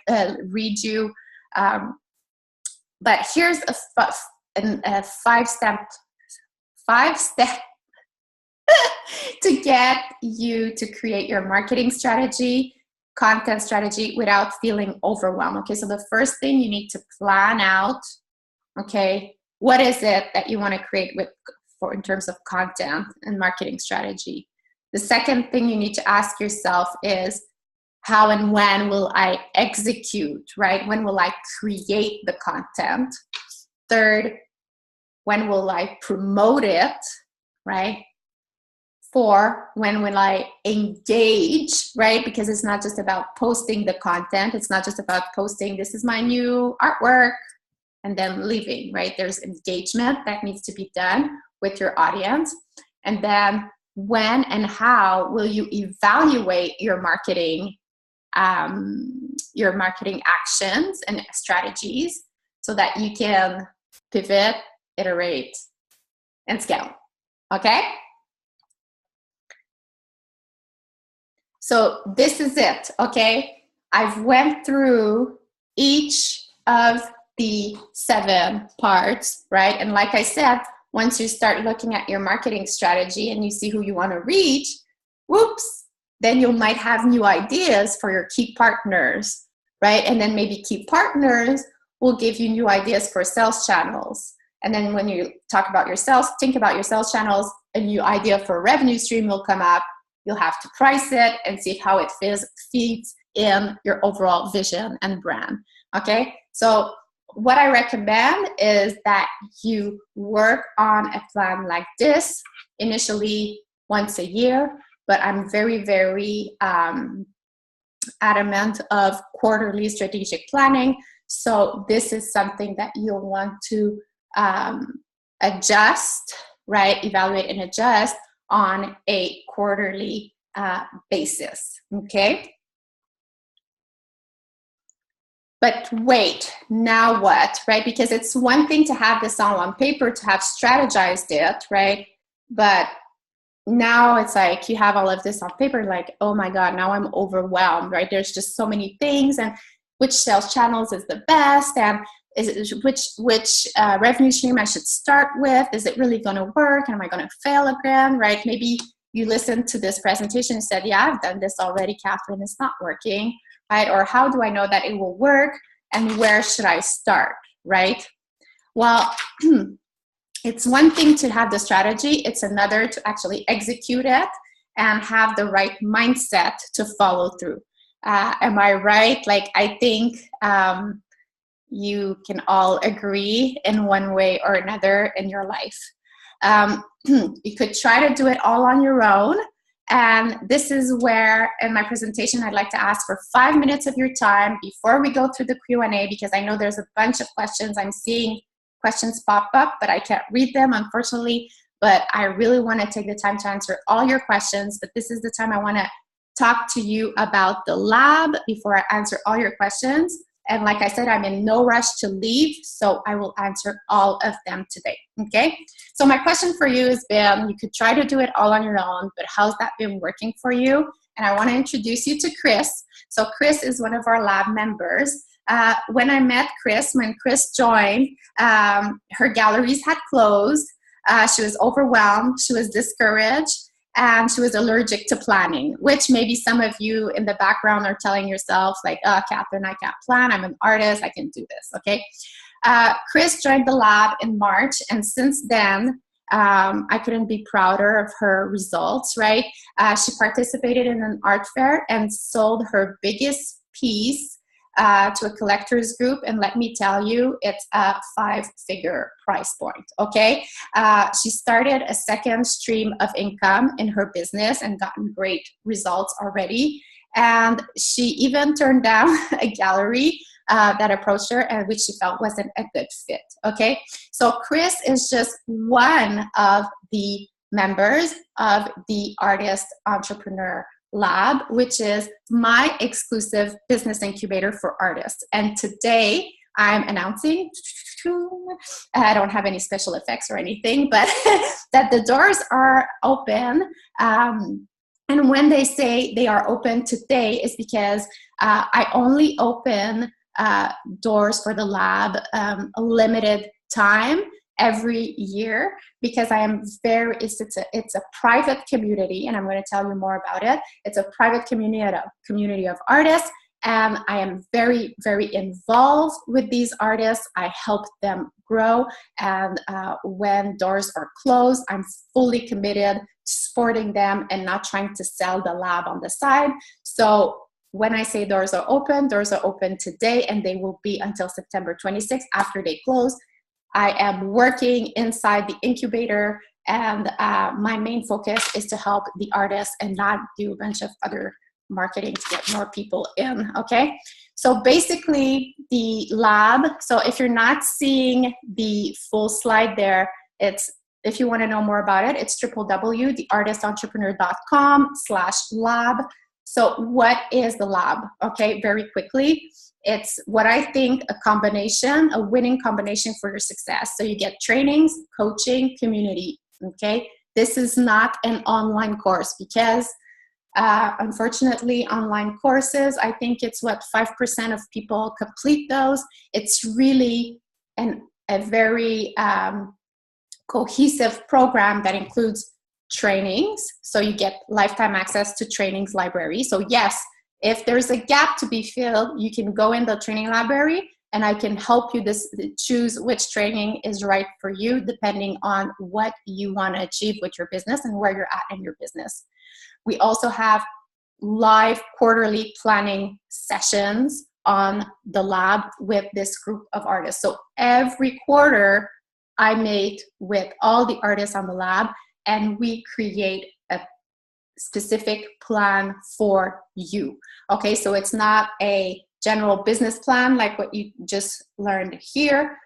you. But here's a five-step to get you to create your marketing strategy, content strategy without feeling overwhelmed. Okay, so the first thing you need to plan out, okay, what is it that you want to create in terms of content and marketing strategy? The second thing you need to ask yourself is, how and when will I execute, right? When will I create the content? Third, when will I promote it, right? 4, when will I engage, right? Because it's not just about posting the content. It's not just about posting, this is my new artwork, and then leaving, right? There's engagement that needs to be done with your audience. And then when and how will you evaluate your marketing actions and strategies so that you can pivot, iterate, and scale, okay? So this is it, okay? I've went through each of the 7 parts, right? And like I said, once you start looking at your marketing strategy and you see who you want to reach, whoops, then you might have new ideas for your key partners, right? And then maybe key partners will give you new ideas for sales channels. And then when you talk about your sales, think about your sales channels, a new idea for a revenue stream will come up. You'll have to price it and see how it feeds in your overall vision and brand, okay? So what I recommend is that you work on a plan like this, initially once a year, but I'm very, very adamant of quarterly strategic planning. So this is something that you'll want to adjust, right? Evaluate and adjust on a quarterly basis, okay? But wait, now what, right? Because it's one thing to have this all on paper, to have strategized it, right? But now it's like you have all of this on paper, like, oh my God, now I'm overwhelmed, right? There's just so many things, and which sales channels is the best, and which revenue stream I should start with? Is it really going to work? And am I going to fail again, right? Maybe you listened to this presentation and said, yeah, I've done this already, Catherine, it's not working, right? Or how do I know that it will work, and where should I start, right? Well, it's one thing to have the strategy, it's another to actually execute it and have the right mindset to follow through. Am I right? Like, I think you can all agree in one way or another in your life. You could try to do it all on your own. And this is where, in my presentation, I'd like to ask for 5 minutes of your time before we go through the Q&A, because I know there's a bunch of questions. I'm seeing questions pop up, but I can't read them, unfortunately. But I really want to take the time to answer all your questions. But this is the time I want to talk to you about the lab before I answer all your questions. And like I said, I'm in no rush to leave, so I will answer all of them today, okay? So my question for you has been, you could try to do it all on your own, but how's that been working for you? And I want to introduce you to Chris. So Chris is one of our lab members. When I met Chris, when Chris joined, her galleries had closed. She was overwhelmed. She was discouraged. And she was allergic to planning, which maybe some of you in the background are telling yourself, like, oh, Catherine, I can't plan. I'm an artist. I can do this, okay? Chris joined the lab in March, and since then, I couldn't be prouder of her results, right? She participated in an art fair and sold her biggest piece to a collectors group, and let me tell you, it's a 5-figure price point, okay? She started a second stream of income in her business and gotten great results already. And she even turned down a gallery that approached her and which she felt wasn't a good fit, okay? So Chris is just one of the members of the Artist Entrepreneur Lab, which is my exclusive business incubator for artists. And today I'm announcing, I don't have any special effects or anything, but that the doors are open. And when they say they are open today is because I only open doors for the lab a limited time every year, because I am it's a private community, and I'm going to tell you more about it. It's a private community of artists, and I am very, very involved with these artists. I help them grow, and when doors are closed, I'm fully committed to supporting them and not trying to sell the lab on the side. So when I say doors are open today, and they will be until September 26th after they close. I am working inside the incubator, and my main focus is to help the artists and not do a bunch of other marketing to get more people in, okay? So basically the lab, so if you're not seeing the full slide there, if you want to know more about it, it's www.theartistentrepreneur.com/lab. So what is the lab? Okay, very quickly. It's what I think a winning combination for your success. So you get trainings, coaching, community, okay? This is not an online course, because unfortunately online courses, I think it's 5% of people complete those. It's really a very cohesive program that includes trainings. So you get lifetime access to trainings library. So yes, if there's a gap to be filled, you can go in the training library, and I can help you choose which training is right for you, depending on what you want to achieve with your business and where you're at in your business. We also have live quarterly planning sessions on the lab with this group of artists. So every quarter I meet with all the artists on the lab, and we create a specific plan for you. Okay, so it's not a general business plan like what you just learned here.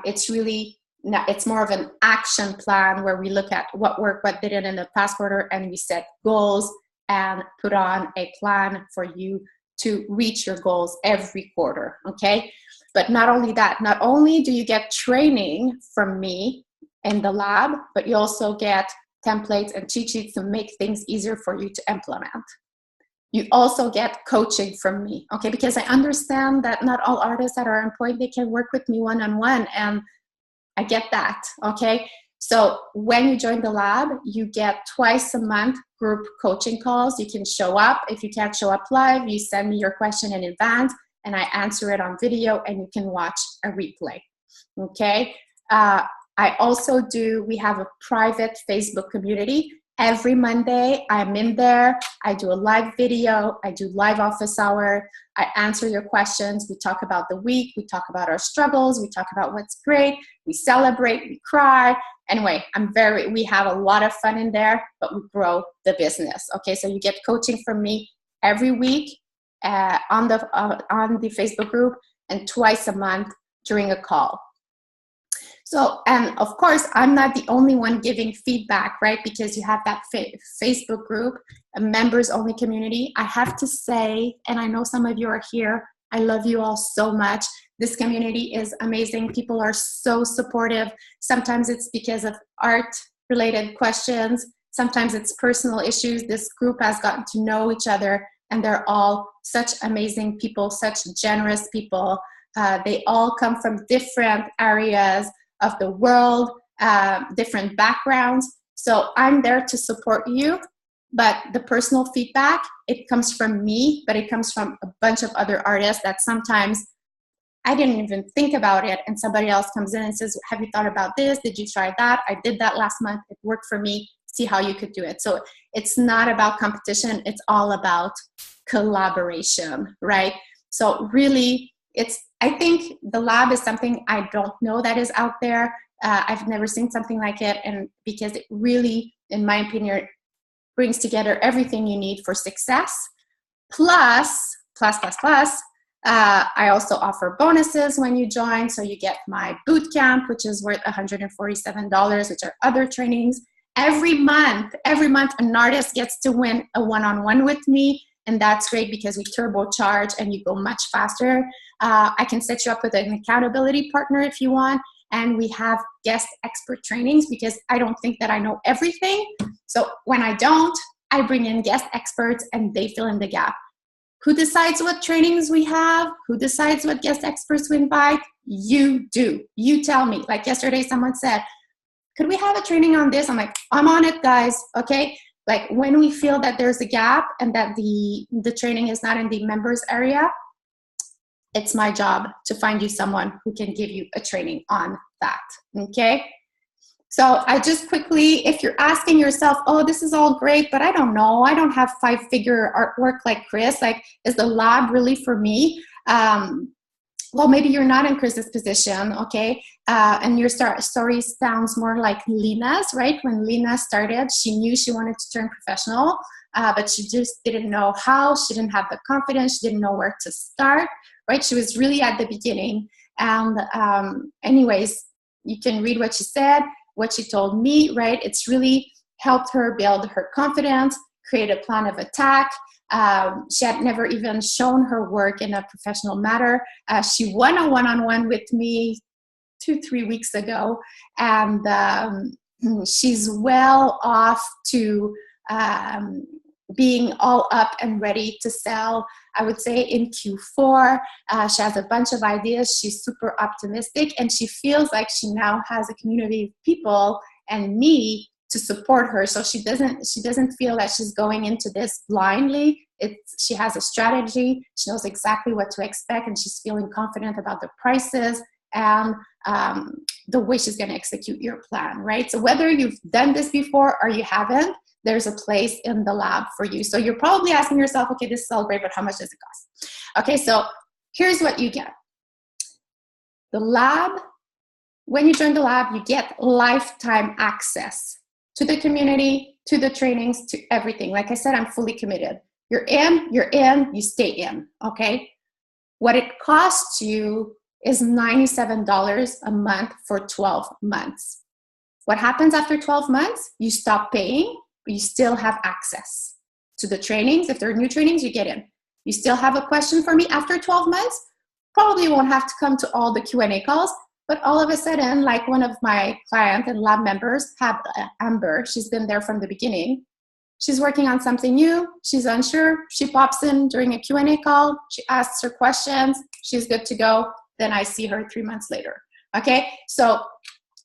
It's really now it's more of an action plan where we look at what worked, what didn't in the past quarter, and we set goals and put on a plan for you to reach your goals every quarter, okay? But not only that, not only do you get training from me in the lab, but you also get templates and cheat sheets to make things easier for you to implement. You also get coaching from me, okay? Because I understand that not all artists that are on point, they can work with me one-on-one, and I get that, okay? So when you join the lab, you get twice a month group coaching calls. You can show up. If you can't show up live, you send me your question in advance, and I answer it on video, and you can watch a replay, okay? I also we have a private Facebook community. Every Monday, I'm in there. I do a live video. I do live office hour. I answer your questions. We talk about the week. We talk about our struggles. We talk about what's great. We celebrate. We cry. Anyway, we have a lot of fun in there, but we grow the business. Okay, so you get coaching from me every week on the Facebook group, and twice a month during a call. So, and of course, I'm not the only one giving feedback, right? Because you have that Facebook group, a members only community. I have to say, and I know some of you are here, I love you all so much. This community is amazing. People are so supportive. Sometimes it's because of art related questions. Sometimes it's personal issues. This group has gotten to know each other, and they're all such amazing people, such generous people. They all come from different areas of the world, different backgrounds. So I'm there to support you, but the personal feedback, it comes from me, but it comes from a bunch of other artists that sometimes I didn't even think about it, and somebody else comes in and says, have you thought about this? Did you try that? I did that last month. It worked for me. See how you could do it. So it's not about competition. It's all about collaboration, right? So really, I think the lab is something I don't know that is out there. I've never seen something like it, and because it really, in my opinion, brings together everything you need for success. Plus, I also offer bonuses when you join. So you get my boot camp, which is worth $147, which are other trainings. Every month, an artist gets to win a one-on-one with me. And that's great because we turbocharge and you go much faster. I can set you up with an accountability partner if you want. And we have guest expert trainings because I don't think that I know everything. So when I don't, I bring in guest experts and they fill in the gap. Who decides what trainings we have? Who decides what guest experts we invite? You do. You tell me. Like yesterday, someone said, could we have a training on this? I'm like, I'm on it, guys. Okay. Like when we feel that there's a gap and that the training is not in the members area, it's my job to find you someone who can give you a training on that, okay? So I just quickly, if you're asking yourself, oh, this is all great, but I don't know, I don't have 5-figure artwork like Chris, like is the lab really for me? Well, maybe you're not in Chris's position, okay? And your story sounds more like Lena's, right? When Lena started, she knew she wanted to turn professional, but she just didn't know how. She didn't have the confidence. She didn't know where to start, right? She was really at the beginning. And anyways, you can read what she said, what she told me, right? It's really helped her build her confidence, create a plan of attack. She had never even shown her work in a professional manner. She won a one-on-one with me 2-3 weeks ago, and she's well off to being all up and ready to sell, I would say, in Q4. She has a bunch of ideas. She's super optimistic, and she feels like she now has a community of people and me to support her. So she doesn't feel that she's going into this blindly. She has a strategy. She knows exactly what to expect, and she's feeling confident about the prices and the way she's going to execute your plan, right? So whether you've done this before or you haven't, there's a place in the lab for you. So you're probably asking yourself, okay, this is all great, but how much does it cost? Okay, so here's what you get. The lab, when you join the lab, you get lifetime access to the community, to the trainings, to everything. Like I said, I'm fully committed. You're in, you stay in, okay? What it costs you is $97 a month for 12 months. What happens after 12 months? You stop paying, but you still have access to the trainings. If there are new trainings, you get in. You still have a question for me after 12 months? Probably won't have to come to all the Q&A calls, but all of a sudden, like one of my client and lab members, Amber, she's been there from the beginning. She's working on something new. She's unsure. She pops in during a Q&A call. She asks her questions. She's good to go. Then I see her 3 months later. Okay, so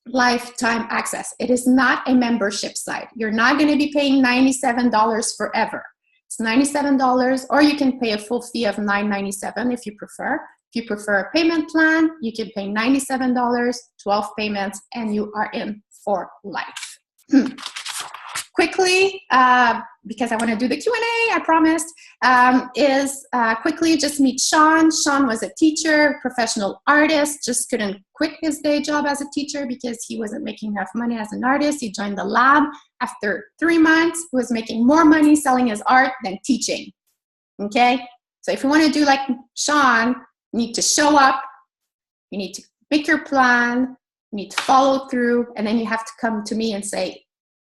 lifetime access. It is not a membership site. You're not going to be paying $97 forever. It's $97, or you can pay a full fee of $9.97 if you prefer. If you prefer a payment plan, you can pay $97, 12 payments, and you are in for life. Quickly, because I want to do the Q&A, I promised, quickly just meet Sean. Sean was a teacher, professional artist, just couldn't quit his day job as a teacher because he wasn't making enough money as an artist. He joined the lab. After 3 months, he was making more money selling his art than teaching. Okay? So if you want to do like Sean, you need to show up, you need to make your plan, you need to follow through, and then you have to come to me and say,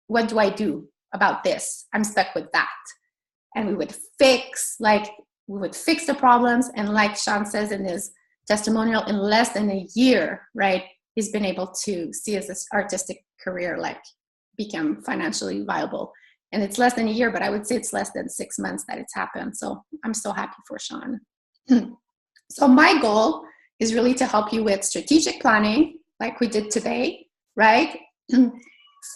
what do I do about this? I'm stuck with that. And we would fix the problems. And like Sean says in his testimonial, in less than a year, right, he's been able to see his artistic career like become financially viable. And it's less than a year, but I would say it's less than 6 months that it's happened. So I'm so happy for Sean. So my goal is really to help you with strategic planning, like we did today, right?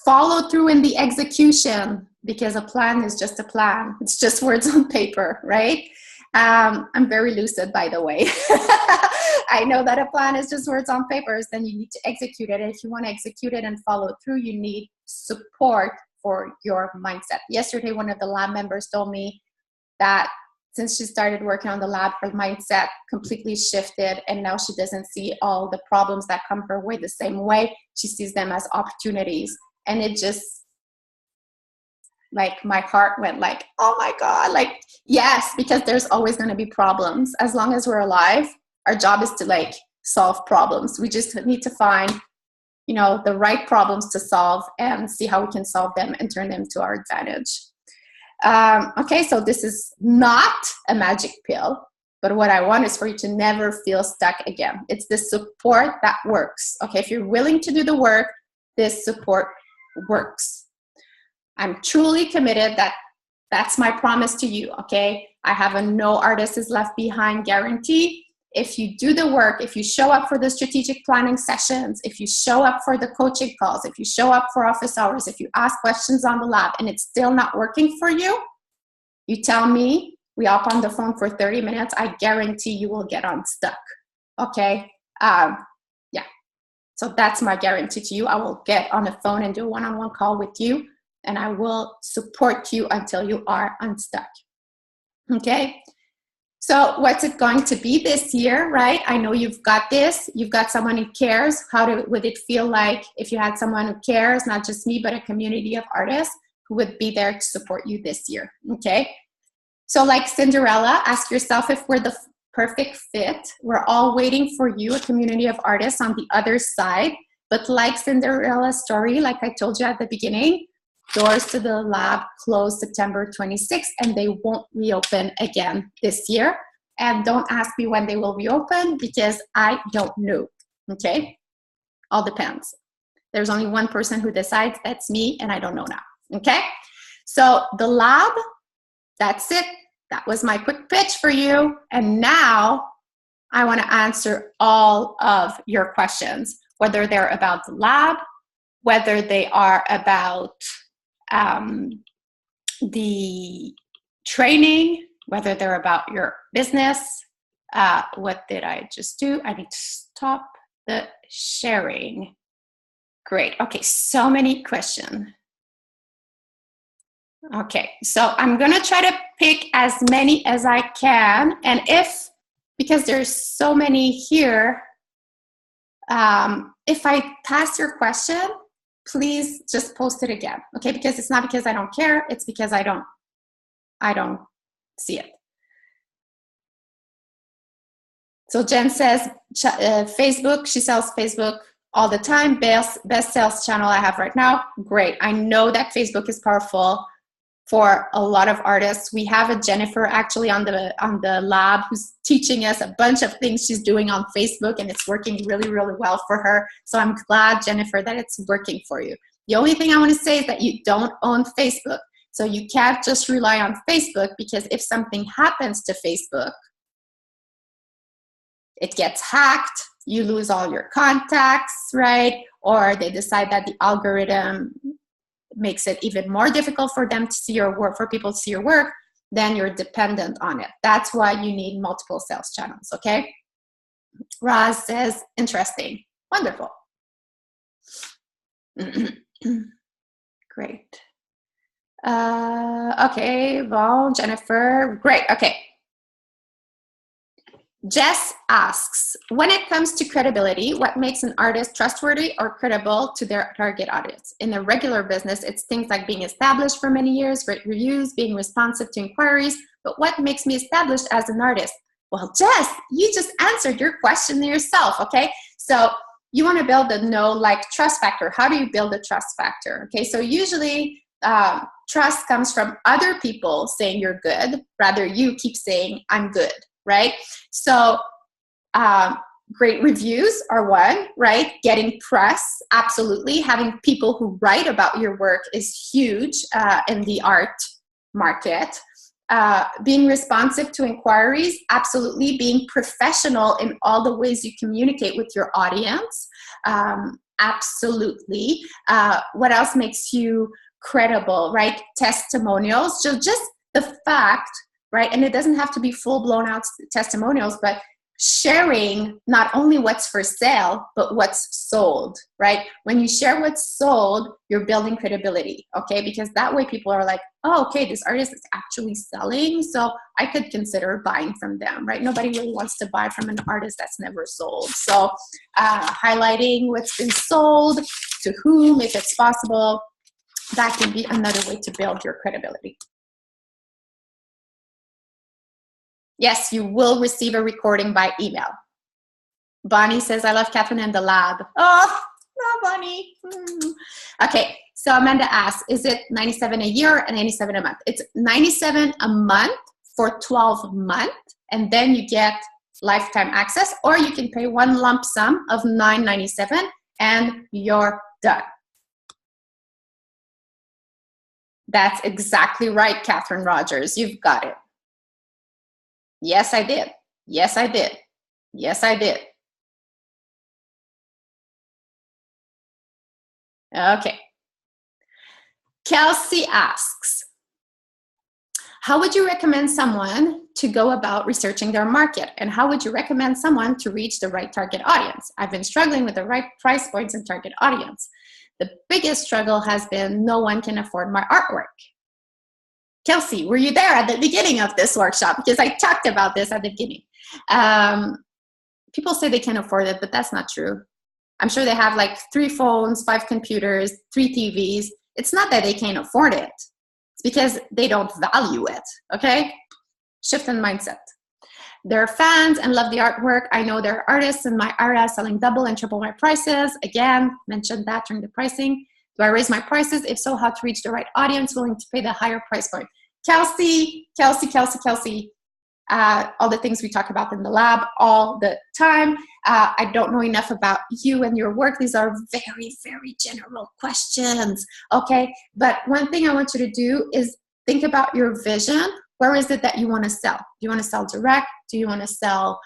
Follow through in the execution, because a plan is just a plan. It's just words on paper, right? I'm very lucid, by the way. I know that a plan is just words on papers, then you need to execute it. And if you want to execute it and follow through, you need support for your mindset. Yesterday, one of the lab members told me that since she started working on the lab, her mindset completely shifted, and now she doesn't see all the problems that come her way the same way. She sees them as opportunities. And it just, like, my heart went like, oh my God, like, yes, because there's always going to be problems. As long as we're alive, our job is to like solve problems. We just need to find, you know, the right problems to solve and see how we can solve them and turn them to our advantage. Okay, so this is not a magic pill, but what I want is for you to never feel stuck again. It's the support that works. Okay, if you're willing to do the work, this support works. I'm truly committed that that's my promise to you, okay? I have a no artist is left behind guarantee. If you do the work, if you show up for the strategic planning sessions, if you show up for the coaching calls, if you show up for office hours, if you ask questions on the lab and it's still not working for you, you tell me, we hop on the phone for 30 minutes, I guarantee you will get unstuck, okay? Yeah. So that's my guarantee to you. I will get on the phone and do a one-on-one call with you, and I will support you until you are unstuck. Okay? So what's it going to be this year, right? I know you've got this. You've got someone who cares. Would it feel like if you had someone who cares, not just me, but a community of artists who would be there to support you this year, okay? So like Cinderella, ask yourself if we're the perfect fit. We're all waiting for you, a community of artists on the other side. But like Cinderella's story, like I told you at the beginning, doors to the lab close September 26th, and they won't reopen again this year. And don't ask me when they will reopen because I don't know, okay? All depends. There's only one person who decides, that's me, and I don't know now, okay? So the lab, that's it. That was my quick pitch for you. And now I want to answer all of your questions, whether they're about the lab, whether they are about the training, whether they're about your business. What did I just do? I need to stop the sharing. Great. Okay, so many questions. Okay, so I'm going to try to pick as many as I can. And because there's so many here, if I pass your question, please just post it again, okay? Because it's not because I don't care, it's because I don't see it. So Jen says Facebook, she sells Facebook all the time. Best sales channel I have right now. Great. I know that Facebook is powerful for a lot of artists. We have a Jennifer actually on the lab who's teaching us a bunch of things she's doing on Facebook, and it's working really, really well for her. So I'm glad, Jennifer, that it's working for you. The only thing I want to say is that you don't own Facebook. So you can't just rely on Facebook, because if something happens to Facebook, it gets hacked, you lose all your contacts, right? Or they decide that the algorithm makes it even more difficult for them to see your work, for people to see your work, then you're dependent on it. That's why you need multiple sales channels, okay? Roz says, interesting. Wonderful. Great. Okay, well, Jennifer, great, okay. Jess asks, when it comes to credibility, what makes an artist trustworthy or credible to their target audience? In a regular business, it's things like being established for many years, great reviews, being responsive to inquiries, but what makes me established as an artist? Well, Jess, you just answered your question yourself, okay? So you want to build the know, like, trust factor. How do you build a trust factor? Okay, so usually trust comes from other people saying you're good, rather you keep saying I'm good, right? So great reviews are one, right? Getting press, absolutely. Having people who write about your work is huge in the art market. Being responsive to inquiries, absolutely. Being professional in all the ways you communicate with your audience, absolutely. What else makes you credible, right? Testimonials. So just the fact, right? And it doesn't have to be full-blown out testimonials, but sharing not only what's for sale, but what's sold, right? When you share what's sold, you're building credibility, okay? Because that way people are like, oh, okay, this artist is actually selling, so I could consider buying from them, right? Nobody really wants to buy from an artist that's never sold. So highlighting what's been sold, to whom, if it's possible, that can be another way to build your credibility. Yes, you will receive a recording by email. Bonnie says, I love Catherine in the lab. Oh, Bonnie. Okay, so Amanda asks, is it $97 a year or $97 a month? It's $97 a month for 12 months, and then you get lifetime access, or you can pay one lump sum of $9.97 and you're done. That's exactly right, Catherine Rogers. You've got it. Yes, I did. Yes, I did. Yes, I did. Okay. Kelsey asks, how would you recommend someone to go about researching their market? And how would you recommend someone to reach the right target audience? I've been struggling with the right price points and target audience. The biggest struggle has been no one can afford my artwork. Kelsey, were you there at the beginning of this workshop? Because I talked about this at the beginning. People say they can afford it, but that's not true. I'm sure they have like 3 phones, 5 computers, 3 TVs. It's not that they can't afford it. It's because they don't value it, okay? Shift in mindset. They're fans and love the artwork. I know there are artists in my area selling double and triple my prices. Again, mentioned that during the pricing. Do I raise my prices? If so, how to reach the right audience willing to pay the higher price point? Kelsey, all the things we talk about in the lab all the time. I don't know enough about you and your work. These are very, very general questions, okay? But one thing I want you to do is think about your vision. Where is it that you want to sell? Do you want to sell direct? Do you want to sell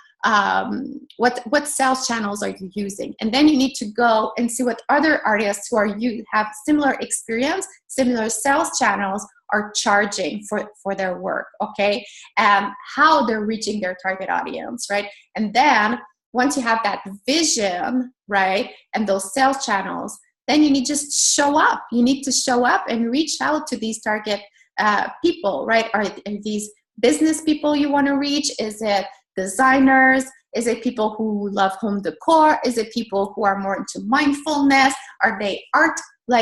what sales channels are you using? And then you need to go and see what other artists who have similar experience, similar sales channels are charging for their work, okay? And how they're reaching their target audience, right? And then once you have that vision, right, and those sales channels, then you need to just show up. You need to show up and reach out to these target people, right? Are these business people you want to reach? Is it designers? Is it people who love home decor? Is it people who are more into mindfulness? Are they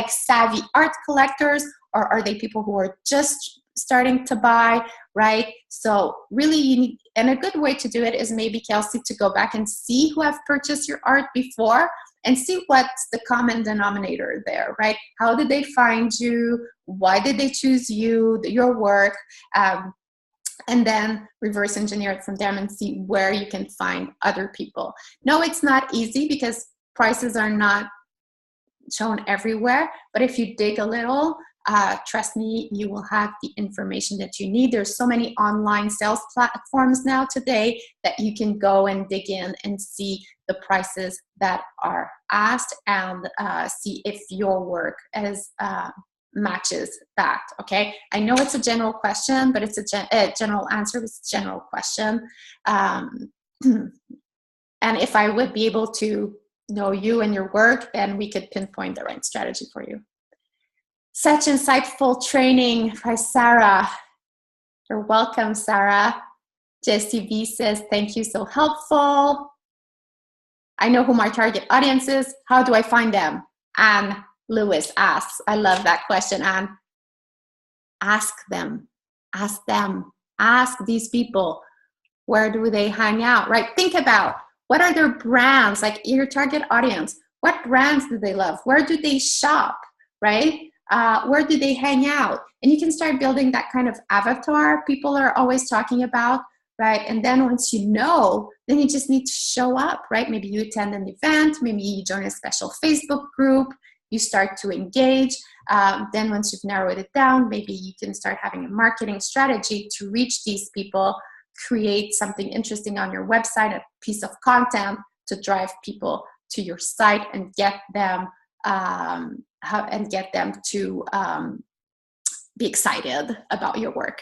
savvy art collectors? Or are they people who are just starting to buy, right? So really you need, and a good way to do it is maybe, Kelsey, to go back and see who have purchased your art before and see what's the common denominator there, right? How did they find you? Why did they choose you, your work? And then reverse engineer it from them and see where you can find other people. No, it's not easy because prices are not shown everywhere, but if you dig a little, trust me, you will have the information that you need. There's so many online sales platforms now today that you can go and dig in and see the prices that are asked and see if your work is matches that. Okay, I know it's a general question, but it's a general answer. It's a general question, and if I would be able to know you and your work, then we could pinpoint the right strategy for you. Such insightful training by Sarah. You're welcome, Sarah. Jessie V says, thank you, so helpful. I know who my target audience is. How do I find them? Anne Lewis asks. I love that question, Anne. Ask them. Ask them. Ask these people. Where do they hang out, right? Think about, what are their brands, like your target audience? What brands do they love? Where do they shop, right? Where do they hang out? And you can start building that kind of avatar people are always talking about, right? And then once you know, then you just need to show up, right? Maybe you attend an event, maybe you join a special Facebook group, you start to engage. Then once you've narrowed it down, maybe you can start having a marketing strategy to reach these people, create something interesting on your website, a piece of content to drive people to your site and get them to be excited about your work.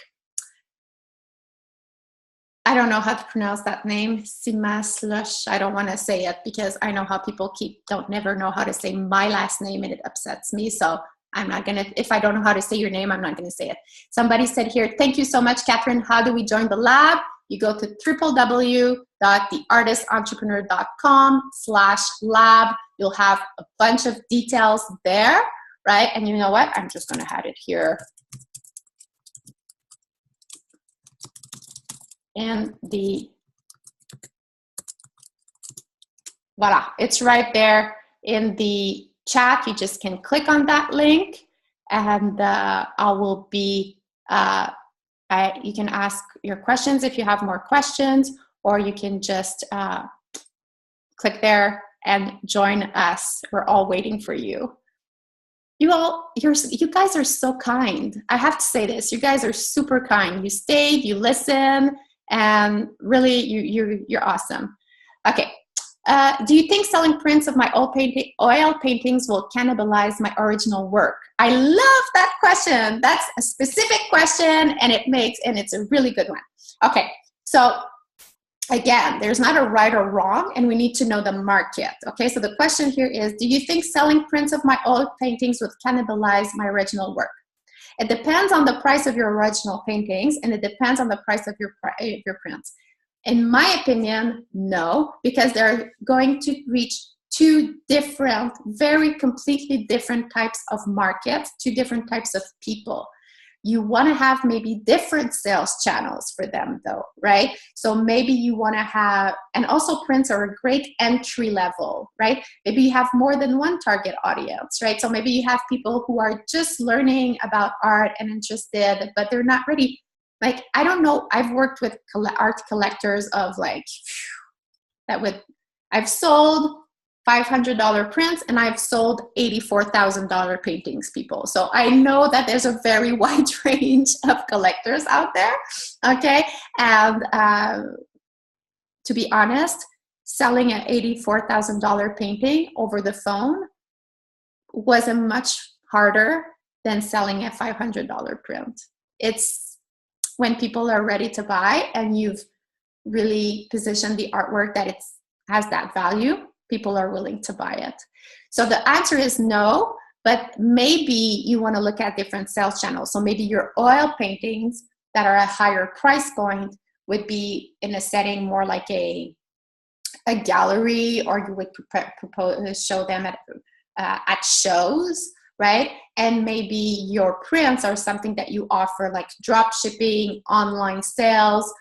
I don't know how to pronounce that name, Simaslush. I don't want to say it because I know how people never know how to say my last name and it upsets me. So I'm not going to, if I don't know how to say your name, I'm not going to say it. Somebody said here, thank you so much, Catherine. How do we join the lab? You go to www.theartistentrepreneur.com/lab. You'll have a bunch of details there, right? And you know what? I'm just going to add it here in the, voila, it's right there in the chat. You just can click on that link and I will be, you can ask your questions if you have more questions, or you can just click there and join us. We're all waiting for you. You guys are so kind. I have to say this, you guys are super kind. You stayed, you listen, and really you're awesome. Okay. Do you think selling prints of my oil paintings will cannibalize my original work? I love that question. That's a specific question, and it's a really good one. Okay, so again, there's not a right or wrong, and we need to know the market. Okay, so the question here is, do you think selling prints of my oil paintings would cannibalize my original work? It depends on the price of your original paintings, and it depends on the price of your prints. In my opinion, no, because they're going to reach two different, very completely different types of markets, two different types of people. You want to have maybe different sales channels for them though, right? So maybe you want to have, and also prints are a great entry level, right? Maybe you have more than one target audience, right? So maybe you have people who are just learning about art and interested, but they're not ready. Like, I don't know, I've worked with art collectors of like, I've sold $500 prints and I've sold $84,000 paintings, people. So I know that there's a very wide range of collectors out there, okay? And to be honest, selling an $84,000 painting over the phone was a much harder than selling a $500 print. It's when people are ready to buy and you've really positioned the artwork that it has that value, people are willing to buy it. So the answer is no, but maybe you want to look at different sales channels. So maybe your oil paintings that are a higher price point would be in a setting more like a gallery, or you would show them at shows, right? And maybe your prints are something that you offer, like drop shipping, online sales,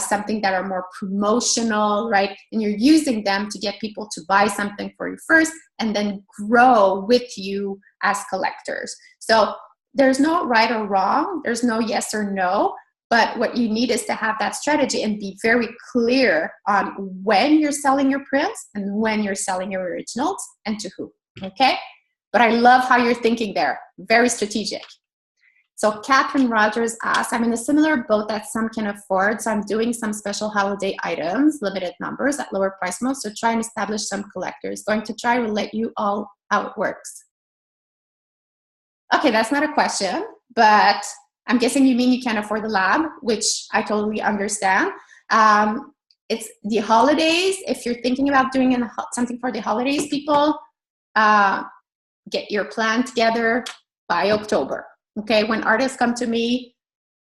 something that are more promotional, right? And you're using them to get people to buy something for you first and then grow with you as collectors. So there's no right or wrong. There's no yes or no. But what you need is to have that strategy and be very clear on when you're selling your prints and when you're selling your originals and to who, okay? But I love how you're thinking there. Very strategic. So Catherine Rogers asks, I'm in a similar boat that some can afford, so I'm doing some special holiday items, limited numbers at lower price points, so try and establish some collectors. Going to try to let you all how it works. Okay, that's not a question, but I'm guessing you mean you can't afford the lab, which I totally understand. It's the holidays. If you're thinking about doing something for the holidays, people, get your plan together by October. Okay, when artists come to me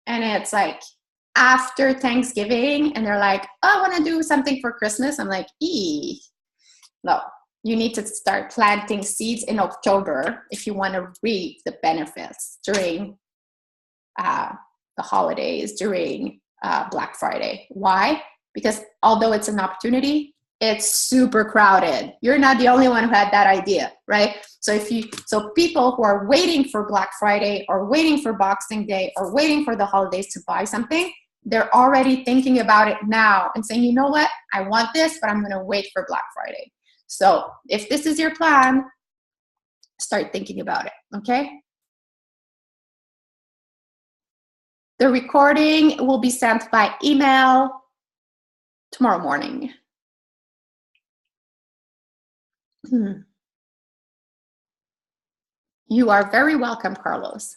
and it's like after Thanksgiving and they're like, oh, I want to do something for Christmas, I'm like, no. You need to start planting seeds in October if you want to reap the benefits during the holidays, during Black Friday. Why? Because although it's an opportunity, it's super crowded. You're not the only one who had that idea, right? So people who are waiting for Black Friday or waiting for Boxing Day or waiting for the holidays to buy something, they're already thinking about it now and saying, you know what, I want this, but I'm going to wait for Black Friday. So if this is your plan, start thinking about it, okay? The recording will be sent by email tomorrow morning. You are very welcome, Carlos.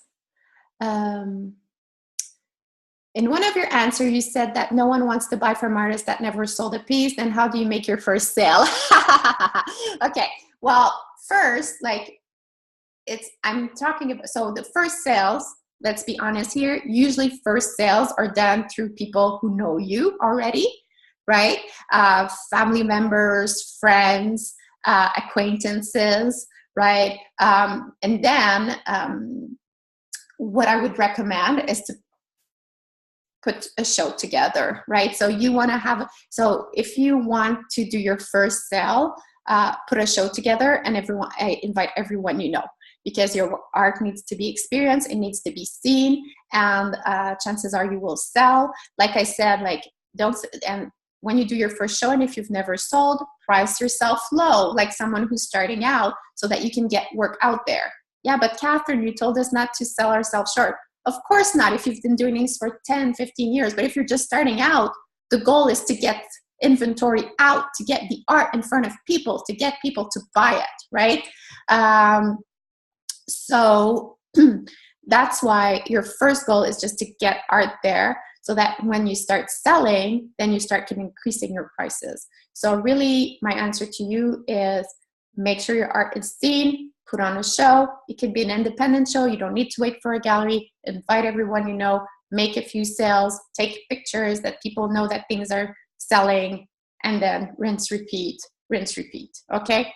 In one of your answers, you said that no one wants to buy from artists that never sold a piece. Then how do you make your first sale? Okay, well, first, I'm talking about, so the first sales, let's be honest here, usually first sales are done through people who know you already, right? Family members, friends, acquaintances, right? And then what I would recommend is to put a show together, right? So if you want to do your first sale, put a show together and I invite everyone you know, because your art needs to be experienced, it needs to be seen, and chances are you will sell. Like I said, and when you do your first show, and if you've never sold, price yourself low, like someone who's starting out, so that you can get work out there. Yeah, but Catherine, you told us not to sell ourselves short. Of course not, if you've been doing this for 10, 15 years. But if you're just starting out, the goal is to get inventory out, to get the art in front of people, to get people to buy it, right? So that's why your first goal is just to get art there, so that when you start selling, then you start increasing your prices. So really, my answer to you is make sure your art is seen, put on a show. It can be an independent show. You don't need to wait for a gallery. Invite everyone you know, make a few sales, take pictures that people know that things are selling, and then rinse, repeat, okay?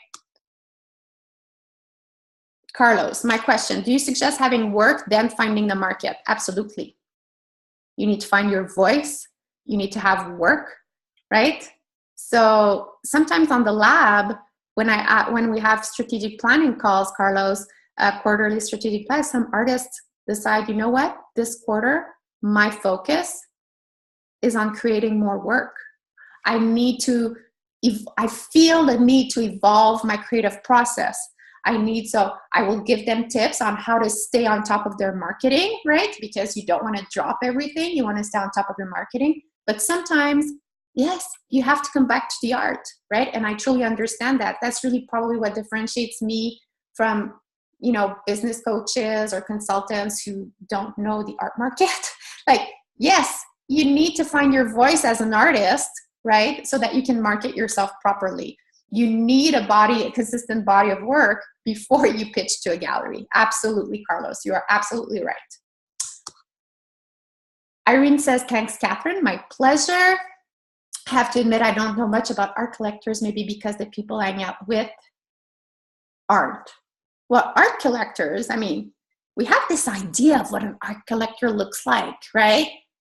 Carlos, my question, do you suggest having work, then finding the market? Absolutely. You need to find your voice. You need to have work, right? So sometimes on the lab, when we have strategic planning calls, Carlos, quarterly strategic plans, some artists decide, you know what, this quarter, my focus is on creating more work. I feel the need to evolve my creative process. So I will give them tips on how to stay on top of their marketing, right? Because you don't want to drop everything. You want to stay on top of your marketing. But sometimes, yes, you have to come back to the art, right? And I truly understand that. That's really probably what differentiates me from, business coaches or consultants who don't know the art market. Yes, you need to find your voice as an artist, right? So that you can market yourself properly. You need a consistent body of work before you pitch to a gallery. Absolutely, Carlos. You are absolutely right. Irene says, thanks, Catherine. My pleasure. I have to admit, I don't know much about art collectors, maybe because the people I hang out with aren't. Well, art collectors, I mean, we have this idea of what an art collector looks like, right?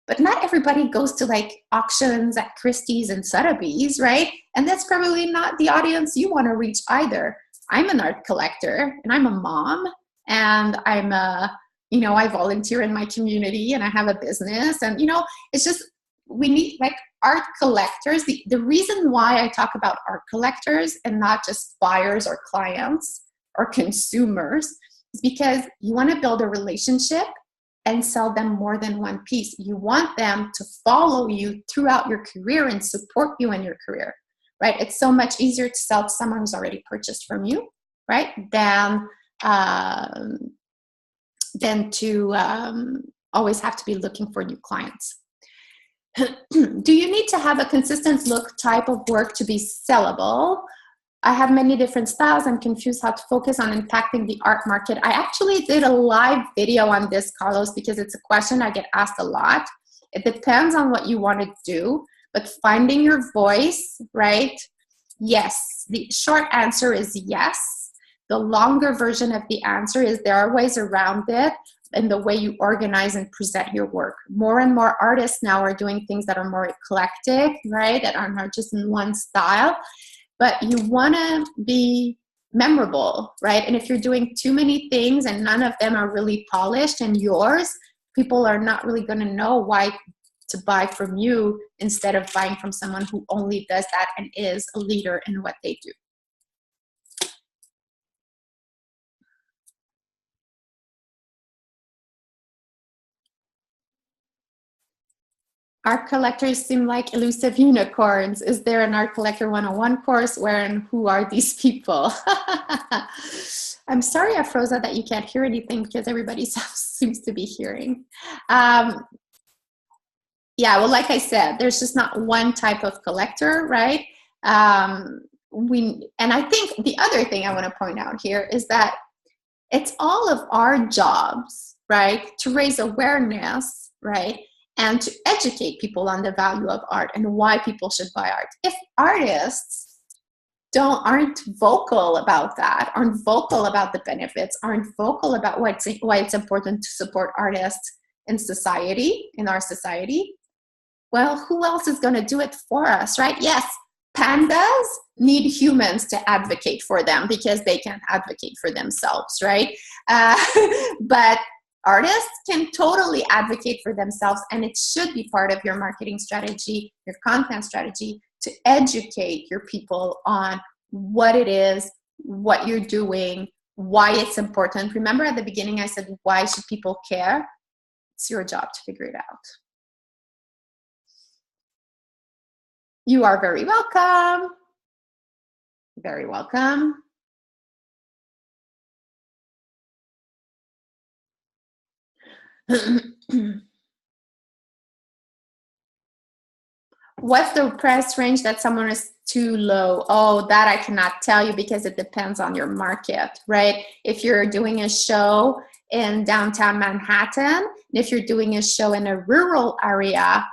But not everybody goes to like auctions at Christie's and Sotheby's, right? And that's probably not the audience you want to reach either. I'm an art collector and I'm a mom, and I'm a, you know, I volunteer in my community and I have a business, and, you know, it's just, we need like art collectors. The reason why I talk about art collectors and not just buyers or clients or consumers is because you want to build a relationship and sell them more than one piece. You want them to follow you throughout your career and support you in your career, right? It's so much easier to sell to someone who's already purchased from you, right? Than to always have to be looking for new clients. Do you need to have a consistent look type of work to be sellable? I have many different styles. I'm confused how to focus on impacting the art market. I actually did a live video on this, Carlos, because it's a question I get asked a lot. It depends on what you want to do, but finding your voice, right? Yes. The short answer is yes. The longer version of the answer is there are ways around it in the way you organize and present your work. More and more artists now are doing things that are more eclectic, right? That are not just in one style. But you want to be memorable, right? And if you're doing too many things and none of them are really polished and yours, people are not really going to know why to buy from you instead of buying from someone who only does that and is a leader in what they do. Art collectors seem like elusive unicorns. Is there an Art Collector 101 course? Where and who are these people? I'm sorry, Afroza, that you can't hear anything because everybody seems to be hearing. Yeah, well, like I said, there's just not one type of collector, right? And I think the other thing I want to point out here is that it's all of our jobs, right, to raise awareness, right, and to educate people on the value of art and why people should buy art. If artists aren't vocal about that, aren't vocal about the benefits, aren't vocal about why it's important to support artists in society, in our society, well, who else is going to do it for us, right? Yes, pandas need humans to advocate for them because they can't advocate for themselves, right? But artists can totally advocate for themselves, and it should be part of your marketing strategy, your content strategy, to educate your people on what it is, what you're doing, why it's important. Remember at the beginning I said, why should people care? It's your job to figure it out. You are very welcome. Very welcome. What's the price range that someone is too low? Oh, that I cannot tell you because it depends on your market, right? If you're doing a show in downtown Manhattan, if you're doing a show in a rural area,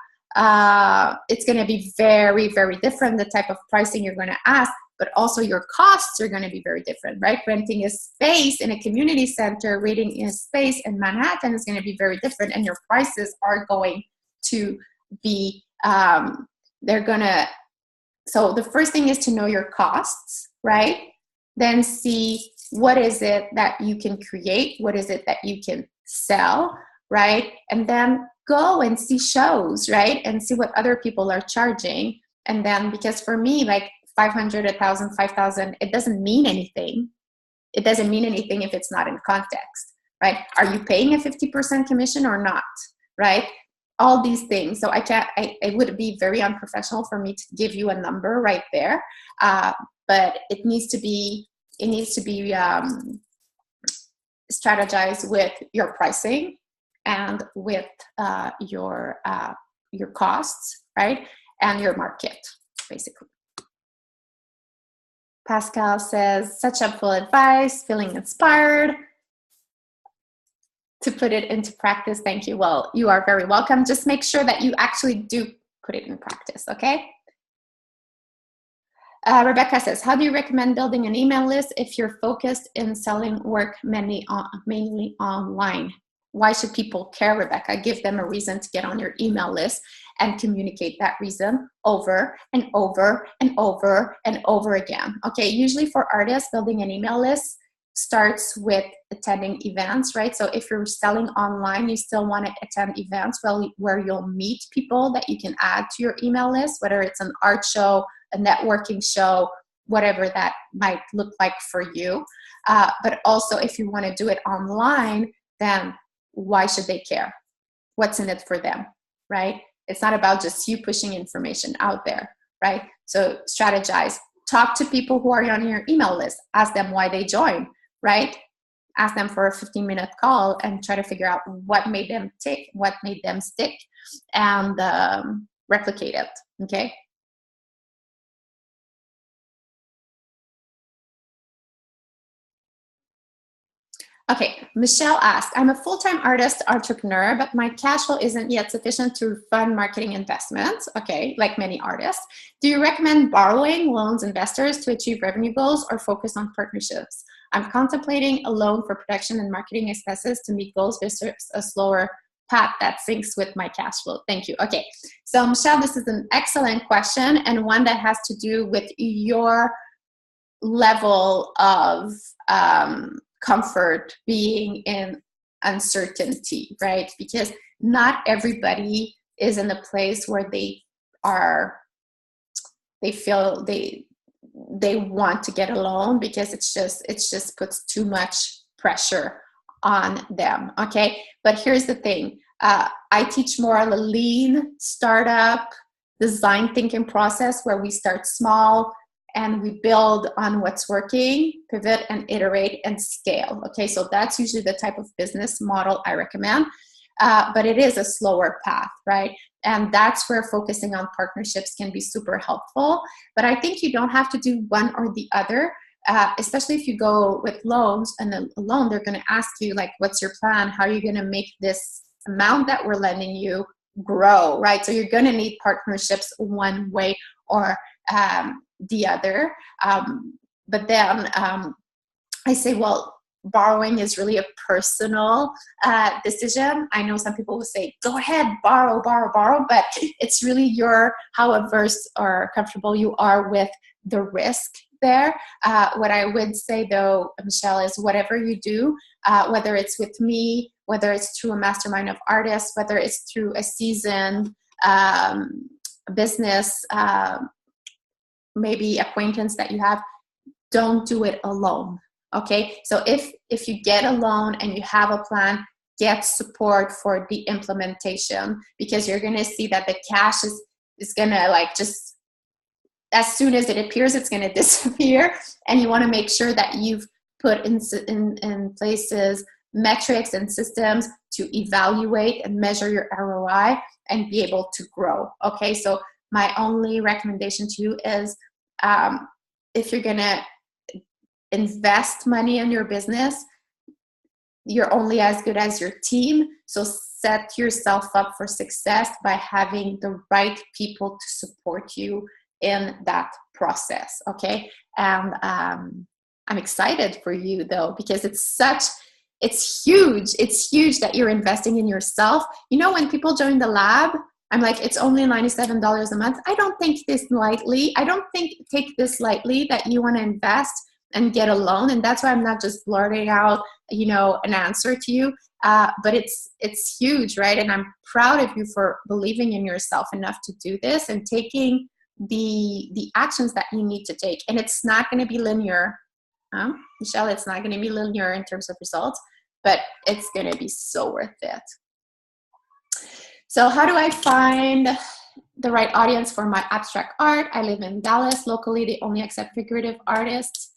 it's going to be very, very different, the type of pricing you're going to ask, but also your costs are going to be very different, right? Renting a space in a community center, renting a space in Manhattan is going to be very different, and your prices are going to be, so the first thing is to know your costs, right? Then see what is it that you can create, what is it that you can sell, right? And then go and see shows, right? And see what other people are charging. And then, because for me, like 500, 1,000, 5,000, it doesn't mean anything. It doesn't mean anything if it's not in context, right? Are you paying a 50% commission or not, right? All these things. So it would be very unprofessional for me to give you a number right there. But it needs to be strategized with your pricing and with your costs, right? And your market, basically. Pascal says, such helpful advice, feeling inspired to put it into practice. Thank you. Well, you are very welcome. Just make sure that you actually do put it in practice, okay? Rebecca says, how do you recommend building an email list if you're focused in selling work mainly online? Why should people care, Rebecca? Give them a reason to get on your email list and communicate that reason over and over and over and over again. Okay, usually for artists, building an email list starts with attending events, right? So if you're selling online, you still want to attend events where you'll meet people that you can add to your email list, whether it's an art show, a networking show, whatever that might look like for you. But also if you want to do it online, then why should they care? What's in it for them, right? It's not about just you pushing information out there, right? So strategize. Talk to people who are on your email list. Ask them why they joined, right? Ask them for a 15-minute call and try to figure out what made them tick, what made them stick, and replicate it, okay? Okay, Michelle asked, I'm a full-time artist entrepreneur, but my cash flow isn't yet sufficient to fund marketing investments. Okay, like many artists. Do you recommend borrowing loans investors to achieve revenue goals or focus on partnerships? I'm contemplating a loan for production and marketing expenses to meet goals versus a slower path that syncs with my cash flow. Thank you. Okay, so Michelle, this is an excellent question and one that has to do with your level of comfort being in uncertainty, right? Because not everybody is in a place where they feel they want to get a loan, because it's just puts too much pressure on them. Okay, but here's the thing. I teach more on the lean startup design thinking process, where we start small and we build on what's working, pivot and iterate and scale. Okay, so that's usually the type of business model I recommend, but it is a slower path, right? And that's where focusing on partnerships can be super helpful. But I think you don't have to do one or the other, especially if you go with loans, and a loan, they're gonna ask you, like, what's your plan? How are you gonna make this amount that we're lending you grow, right? So you're gonna need partnerships one way or the other. But then I say, well, borrowing is really a personal decision. I know some people will say, go ahead, borrow, but it's really how averse or comfortable you are with the risk there. What I would say though, Michelle, is whatever you do, whether it's with me, whether it's through a mastermind of artists, whether it's through a seasoned business maybe acquaintance that you have, don't do it alone. Okay, so if you get a loan and you have a plan, get support for the implementation, because you're going to see that the cash is going to, like, just as soon as it appears, it's going to disappear. And you want to make sure that you've put in places metrics and systems to evaluate and measure your ROI and be able to grow. Okay, so my only recommendation to you is, if you're going to invest money in your business, you're only as good as your team. So set yourself up for success by having the right people to support you in that process. Okay, and I'm excited for you though, because it's huge. It's huge that you're investing in yourself. You know, when people join the lab, I'm like, it's only $97 a month. I don't take this lightly. Take this lightly that you want to invest and get a loan. And that's why I'm not just blurting out, an answer to you. But it's huge, right? And I'm proud of you for believing in yourself enough to do this and taking the actions that you need to take. And it's not going to be linear, Michelle. It's not going to be linear in terms of results, but it's going to be so worth it. So how do I find the right audience for my abstract art? I live in Dallas. Locally, they only accept figurative artists.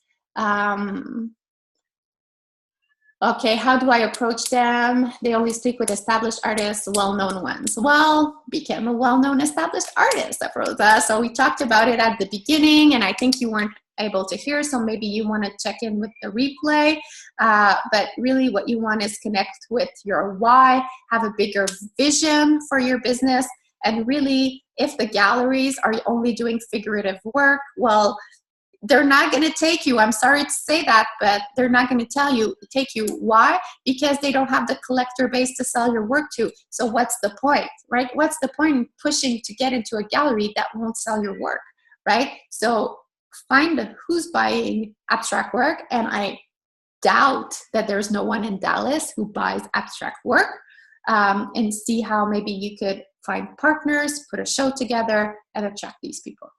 Okay, how do I approach them? They only speak with established artists, well-known ones. Well, become a well-known established artist, Afroza. So we talked about it at the beginning, and I think you weren't able to hear, so maybe you want to check in with the replay. But really what you want is connect with your why, have a bigger vision for your business, And really, if the galleries are only doing figurative work, well, they're not going to take you. I'm sorry to say that, but they're not going to take you. Why? Because they don't have the collector base to sell your work to. So what's the point, right? What's the point in pushing to get into a gallery that won't sell your work, right? So find who's buying abstract work, and I doubt that there's no one in Dallas who buys abstract work, and see how maybe you could find partners, put a show together, and attract these people.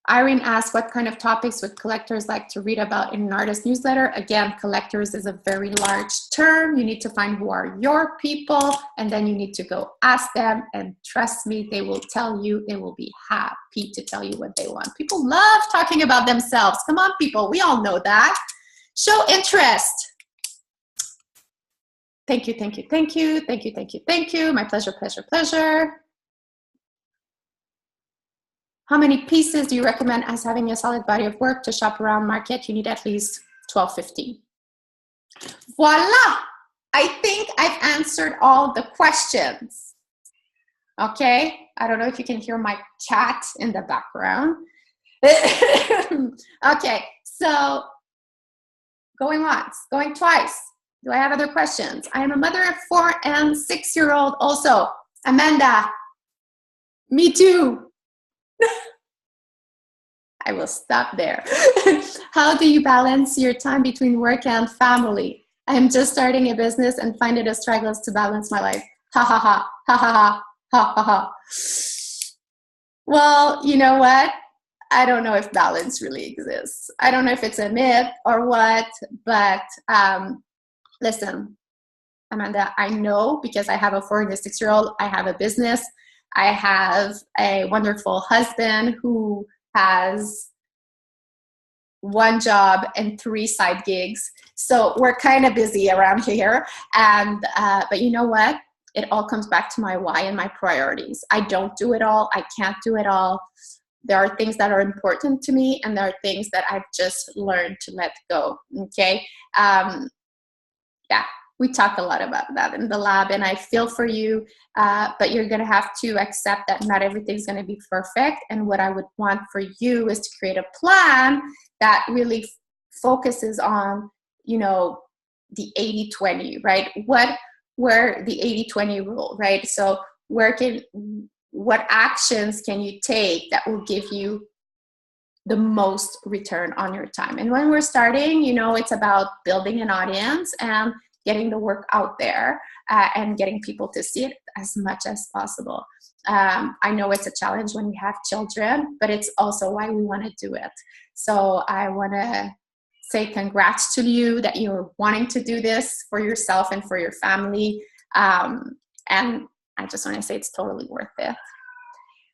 Irene asked, what kind of topics would collectors like to read about in an artist newsletter? Again, collectors is a very large term. You need to find who are your people, and then you need to go ask them, and trust me, they will tell you. They will be happy to tell you what they want. People love talking about themselves. Come on, people, we all know that. Show interest. Thank you, thank you, thank you, thank you, thank you, thank you. My pleasure, pleasure, pleasure. How many pieces do you recommend as having a solid body of work to shop around market? You need at least 12, 15. Voila! I think I've answered all the questions. Okay? I don't know if you can hear my cat in the background. Okay, so going once, going twice. Do I have other questions? I am a mother of 4 and 6-year-old also. Amanda, me too. I will stop there. How do you balance your time between work and family? I am just starting a business and find it a struggle to balance my life. Ha ha ha, ha ha ha, ha ha ha. Well, you know what? I don't know if balance really exists. I don't know if it's a myth or what, but listen, Amanda, I know because I have a 4 and a 6-year-old, I have a business. I have a wonderful husband who has 1 job and 3 side gigs. So we're kind of busy around here. And but you know what? It all comes back to my why and my priorities. I don't do it all. I can't do it all. There are things that are important to me, and there are things that I've just learned to let go. Okay. Yeah. We talk a lot about that in the lab, and I feel for you, but you're going to have to accept that not everything's going to be perfect. And what I would want for you is to create a plan that really focuses on, you know, the 80-20, right? Where the 80-20 rule, right? So what actions can you take that will give you the most return on your time? And when we're starting, you know, it's about building an audience and getting the work out there, and getting people to see it as much as possible. I know it's a challenge when we have children, but it's also why we want to do it. So I want to say congrats to you that you're wanting to do this for yourself and for your family. And I just want to say it's totally worth it.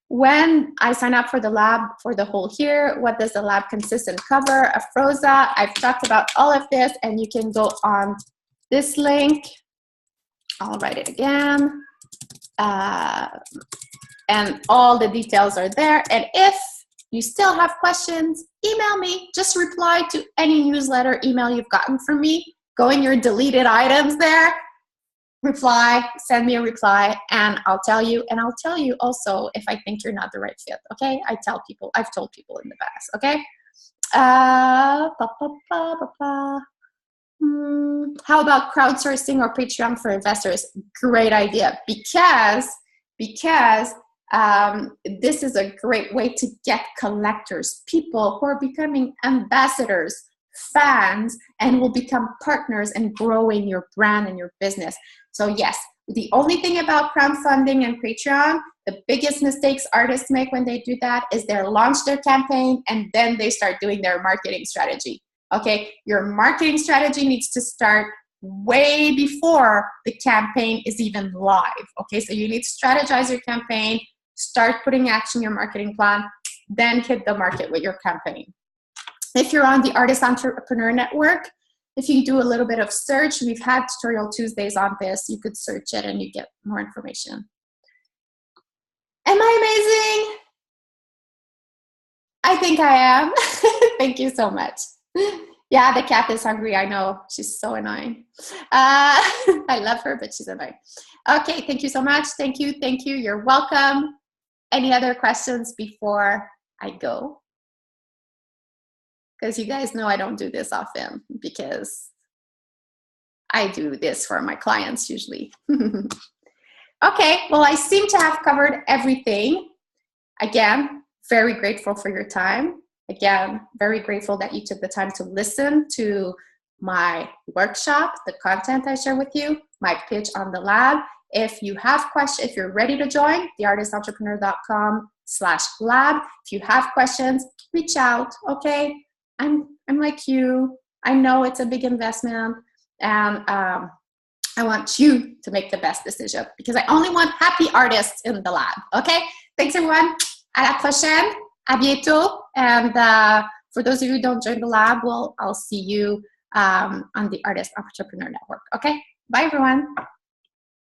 When I sign up for the lab for the whole year, what does the lab consist and cover? Afroza, I've talked about all of this, and you can go on this link. I'll write it again. And all the details are there. And if you still have questions, email me. Just reply to any newsletter email you've gotten from me. Go in your deleted items there. Reply, send me a reply, and I'll tell you. And I'll tell you also if I think you're not the right fit, okay? I've told people in the past, okay? How about crowdsourcing or Patreon for investors? Great idea, because this is a great way to get collectors, people who are becoming ambassadors, fans, and will become partners in growing your brand and your business. So yes, the only thing about crowdfunding and Patreon, the biggest mistakes artists make when they do that is they launch their campaign and then they start doing their marketing strategy. Okay, your marketing strategy needs to start way before the campaign is even live. Okay, so you need to strategize your campaign, start putting action your marketing plan, then hit the market with your campaign. If you're on the Artist Entrepreneur Network, if you do a little bit of search, we've had Tutorial Tuesdays on this. You could search it and you get more information. Am I amazing? I think I am. Thank you so much. Yeah, the cat is hungry. I know. She's so annoying. I love her, but she's annoying. Okay, thank you so much. Thank you. Thank you. You're welcome. Any other questions before I go? Because you guys know I don't do this often because I do this for my clients usually. Okay, well, I seem to have covered everything. Again, very grateful for your time. Again, very grateful that you took the time to listen to my workshop, the content I share with you, my pitch on the lab. If you have questions, if you're ready to join, theartistentrepreneur.com/lab. If you have questions, reach out, okay? I'm like you. I know it's a big investment, and I want you to make the best decision because I only want happy artists in the lab, okay? Thanks, everyone. À la prochaine. À bientôt. And for those of you who don't join the lab, well, I'll see you on the Artist Entrepreneur Network, okay? Bye, everyone.